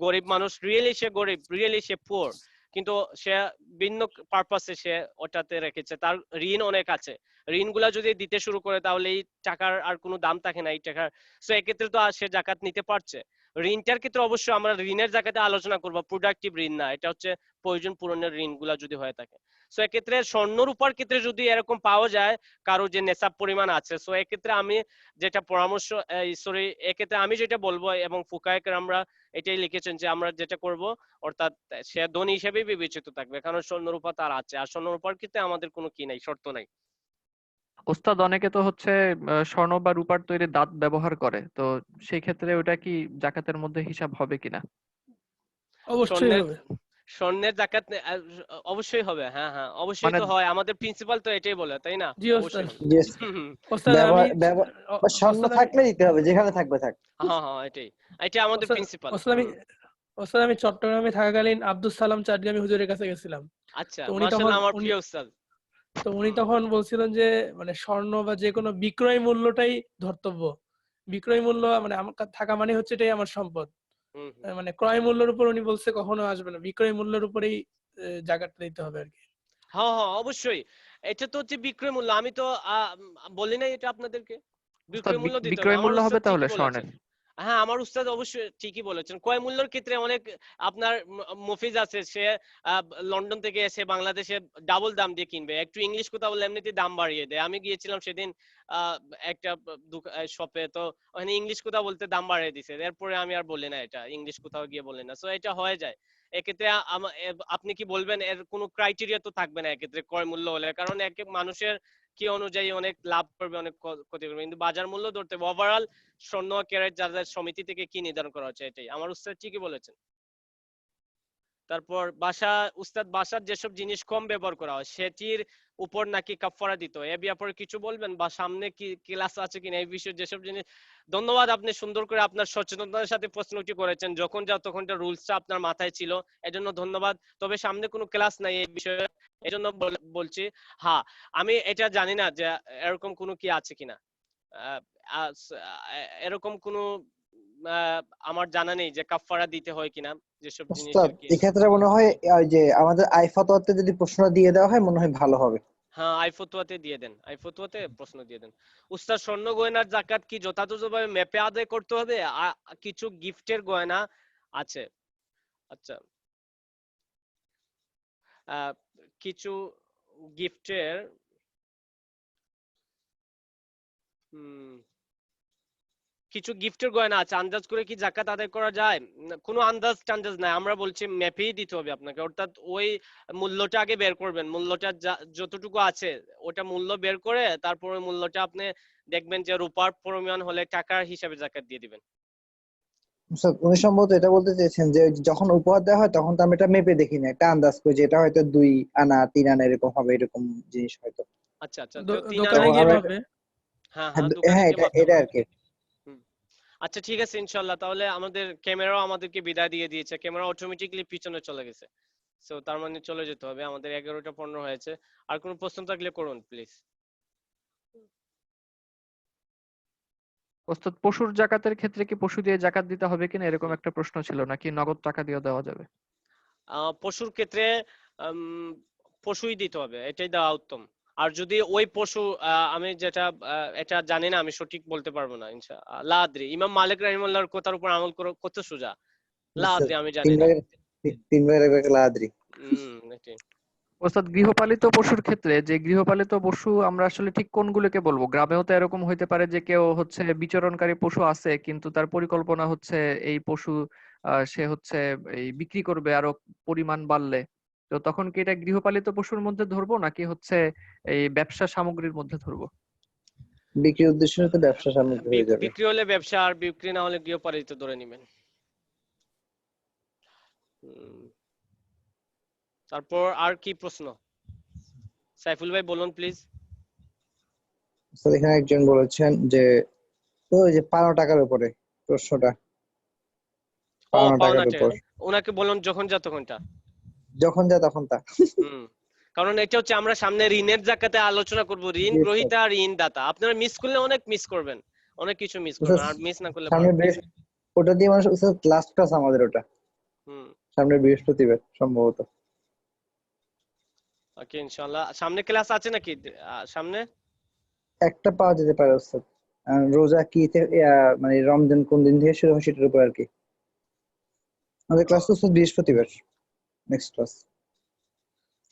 গরিব মানুষ, রিয়েলি সে গরিব, রিয়েলি সে পুয়ার, কিন্তু সে ভিন্ন পারপাসে সে ওটাতে রেখেছে, তার ঋণ অনেক আছে, ঋণগুলা যদি দিতে শুরু করে তাহলে এই টাকার আর কোনো দাম থাকে না এই টাকার। সো এক্ষেত্রে তো আর সে জাকাত নিতে পারছে। ঋণটার ক্ষেত্রে অবশ্যই আমরা ঋণের জাকাতে আলোচনা করবো, প্রোডাক্টিভ ঋণ না, এটা হচ্ছে প্রয়োজন পূরণের ঋণগুলা যদি হয়ে থাকে। সো এক্ষেত্রে স্বর্ণ রূপার ক্ষেত্রে যদি এরকম পাওয়া যায় কারো যে নেশাব পরিমাণ আছে, সো এক্ষেত্রে আমি যেটা পরামর্শ, সরি, এক্ষেত্রে আমি যেটা বলবো এবং ফুকায়ের আমরা এটাই লিখেছেন যে আমরা যেটা করব, অর্থাৎ সে ধনী হিসেবেই বিবেচিত থাকবে, কারণ স্বর্ণ রূপা তার আছে, আর স্বর্ণ রূপার ক্ষেত্রে আমাদের কোনো কি নাই, শর্ত নাই। ওস্তাদ অনেকে তো হচ্ছে স্বর্ণ বা রূপার তৈরি দাঁত ব্যবহার করে, তো সেই ক্ষেত্রে ওটা কি জাকাতের মধ্যে হিসাব হবে কিনা? অবশ্যই স্বর্ণের হবে। স্বর্ণের জাকাত অবশ্যই হবে, হ্যাঁ হ্যাঁ অবশ্যই মানে তো হয়, আমাদের প্রিন্সিপাল তো এটাই বলে, তাই না? জি অবশ্যই ওস্তাদ। হবে। Yes, ওস্তাদ আমি ব্যবহার ব্যবহার স্বর্ণ ওস্তাদ আমি থাকলে দিতে হবে, যেখানে থাকবে থাক। হ্যাঁ হ্যাঁ এটাই, এটা আমাদের ওস্তাদ প্রিন্সিপাল। ওস্তাদ আমি ওস্তাদ আমি চট্টগ্রামে থাকাকালীন আব্দুল সালাম চাটগামি হুজুরের কাছে গেছিলাম। আচ্ছা, তো উনি তখন মাশাআল্লাহ, আমার উনি প্রিয় উস্তাদ। উনি তখন বলছিলেন যে মানে স্বর্ণ বা যে কোনো বিক্রয় মূল্যটাই ধর্তব্য। বিক্রয় মূল্য মানে আমার থাকা মানে হচ্ছে এটাই আমার সম্পদ। হুম হুম। মানে ক্রয় মূল্যের উপর উনি বলছে কখনো আসবে না, বিক্রয় মূল্যের উপরেই জাকাতটা দিতে হবে আর কি। হ্যাঁ হ্যাঁ অবশ্যই, এটা তো হচ্ছে বিক্রয় মূল্য, আমি তো বলি নাই এটা আপনাদেরকে, ওস্তাদ বিক্রয় মূল্য দিতে হবে, বিক্রয় আমার মূল্য হবে উস্তাদ তাহলে ঠিকই বলেছেন। স্বর্ণের? হ্যাঁ আমার উস্তাদ অবশ্যই ঠিকই বলেছেন, ক্রয় মূল্যের ক্ষেত্রে অনেক আপনার মফিজ আছে, সে লন্ডন থেকে এসে বাংলাদেশে ডাবল দাম দিয়ে কিনবে, একটু ইংলিশ কথা বললে এমনিতে দাম বাড়িয়ে দেয়। আমি গিয়েছিলাম সেদিন আহ, একটা শপে, তো ওখানে ইংলিশ কথা বলতে দাম বাড়িয়ে দিছে, এরপরে আমি আর বলি না, এটা ইংলিশ কোথাও গিয়ে বলি না, সো এটা হয়ে যায়। এক্ষেত্রে আপনি কি বলবেন, এর কোনো ক্রাইটেরিয়া তো থাকবে না এক্ষেত্রে ক্রয় মূল্য হলে, কারণ এক এক মানুষের কি অনুযায়ী অনেক লাভ করবে অনেক ক্ষতি করবে, কিন্তু বাজার মূল্য ধরতে হবে। ওভারঅল স্বর্ণ ক্যারেট যাদের সমিতি থেকে কি নির্ধারণ করা হচ্ছে, এটাই আমার উস্তাদ ঠিকই বলেছেন। তারপর উস্তাদ বাসার যেসব জিনিস কম ব্যবহার করা হয় সেটির উপর নাকি কাফারা দিত, এ ব্যাপারে কিছু বলবেন, বা সামনে কি ক্লাস আছে কিনা এই বিষয়ে যেসব জিনিস। ধন্যবাদ, আপনি সুন্দর করে আপনার সচেতনতার সাথে প্রশ্নটি করেছেন, যখন যা তখন রুলসটা আপনার মাথায় ছিল, এজন্য ধন্যবাদ। তবে সামনে কোনো ক্লাস নাই এই বিষয়ে, এজন্য বলছি। হ্যাঁ, আমি এটা জানি না যে এরকম কোনো কি আছে কিনা, আহ, এরকম কোনো আমার জানা নেই যে কাফারা দিতে হয় কিনা যেসব ওস্তাদ জিনিসের কি। এক্ষেত্রে মনে হয় ওই যে আমাদের আইফাতোয়াতে যদি প্রশ্ন দিয়ে দেওয়া হয় মনে হয় ভালো হবে। হ্যাঁ আইফতুয়াতে দিয়ে দেন, আইফতুয়াতে প্রশ্ন দিয়ে দেন। উস্তাদ, স্বর্ণ গয়নার জাকাত কি যথাযথভাবে মেপে আদায় করতে হবে? কিছু গিফটের গয়না আছে, আচ্ছা, কিছু গিফটের কিছু গিফটের গয়না আছে, আন্দাজ করে কি জাকাত আদায় করা যায়? কোনো আন্দাজ টান্দাজ নাই, আমরা বলছি মেপেই দিতে হবে আপনাকে, অর্থাৎ ওই মূল্যটা আগে বের করবেন, মূল্যটা যতটুকু আছে ওটা মূল্য বের করে তারপর ওই মূল্যটা আপনি দেখবেন যে রূপার পরিমাণ হলে টাকার হিসাবে জাকাত দিয়ে দিবেন। ওস্তাদ উনি সম্ভবত এটা বলতে চেয়েছেন যে যখন উপহার দেওয়া হয় তখন তো আমি এটা মেপে দেখি না, একটা আন্দাজ করি যে এটা হয়তো 2 আনা 3 আনা এরকম হবে, এরকম জিনিস হয়তো। আচ্ছা আচ্ছা, তো 3 আনা। দোকানে তখন গিয়ে আমরা মাপে। হ্যাঁ হ্যাঁ হ্যাঁ, দোকানে হ্যাঁ, গিয়ে এটা মাপতে এটা হবে। আর কি। হুম। আচ্ছা ঠিক আছে, ইনশাল্লাহ, তাহলে আমাদের ক্যামেরাও আমাদেরকে বিদায় দিয়ে দিয়েছে, ক্যামেরা অটোমেটিকলি পিছনে চলে গেছে, সো তার মানে চলে যেতে হবে, আমাদের 11টা 15 হয়েছে। আর কোনো প্রশ্ন থাকলে করুন প্লিজ। ওস্তাদ পশুর জাকাতের ক্ষেত্রে কি পশু দিয়ে জাকাত দিতে হবে কিনা এরকম একটা প্রশ্ন ছিল, নাকি নগদ টাকা দিয়ে দেওয়া যাবে? পশুর ক্ষেত্রে পশুই দিতে হবে, এটাই দেওয়া উত্তম। আর যদি ওই পশু আমি যেটা এটা জানি না, আমি সঠিক বলতে পারবো না, ইনশাআল্লাহ লা আদ্রি, ইমাম মালিক রাহিমাহুল্লাহর কথার উপর আমল কত সোজা, লা আদ্রি, আমি জানি না। 3 ভাগের 1 ভাগ আদ্রি। এটাই। ওস্তাদ গৃহপালিত পশুর ক্ষেত্রে, যে গৃহপালিত পশু আমরা আসলে ঠিক কোনগুলোকে বলবো? গ্রামেও তো এরকম হইতে পারে যে কেউ হচ্ছে বিচরণকারী পশু আছে কিন্তু তার পরিকল্পনা হচ্ছে এই পশু সে হচ্ছে এই বিক্রি করবে আরো পরিমাণ বাড়লে, তো তখন কি এটা গৃহপালিত পশুর মধ্যে ধরবো নাকি হচ্ছে এই ব্যবসা সামগ্রীর মধ্যে ধরবো? বিক্রির উদ্দেশ্যে তো ব্যবসা সামগ্রী হয়ে যাবে। বিক্রি হলে ব্যবসা, আর বিক্রি না হলে গৃহপালিত ধরে নেবেন। তারপর আর কি প্রশ্ন, সাইফুল ভাই বলুন প্লিজ। তো এখানে একজন বলেছেন যে ওই যে 15 টাকার উপরে প্রশ্নটা, ও 15 টাকার পাওনাটা, উপর ওনাকে বলুন যখন যা তখনটা। যখন যা তখন তা। হুম, কারণ এটা হচ্ছে আমরা সামনে ঋণের জাকাতে আলোচনা করব, ঋণ জি, গ্রহীতা আর ঋণ দাতা, আপনারা মিস করলে অনেক মিস করবেন, অনেক কিছু মিস স্যার। করবেন, আর মিস না করলে সামনে পারবেন। ওটা দিয়ে মানুষ লাস্ট ক্লাস আমাদের ওটা হুম। সামনে বৃহস্পতিবার সম্ভবত। ওকে ইনশাআল্লাহ। সামনে ক্লাস আছে নাকি সামনে? একটা পাওয়া যেতে পারে ওস্তাদ। রোজা কি মানে রমজান কোন দিন থেকে শুরু হয় সেটার উপর আর কি। আমাদের ক্লাস তো ওস্তাদ বৃহস্পতিবার, নেক্সট ক্লাস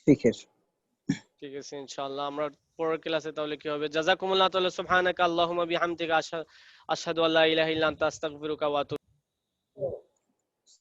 ফিকের। ঠিক আছে ইনশাআল্লাহ। আমরা পরের ক্লাসে তাহলে কি হবে? জাযাকুমুল্লাহ তাআলা সুবহানাকা আল্লাহুম্মা বিহামদিকা আশহাদু আল্লা ইলাহা ইল্লা আনতা আস্তাগফিরুকা ওয়া আতুবু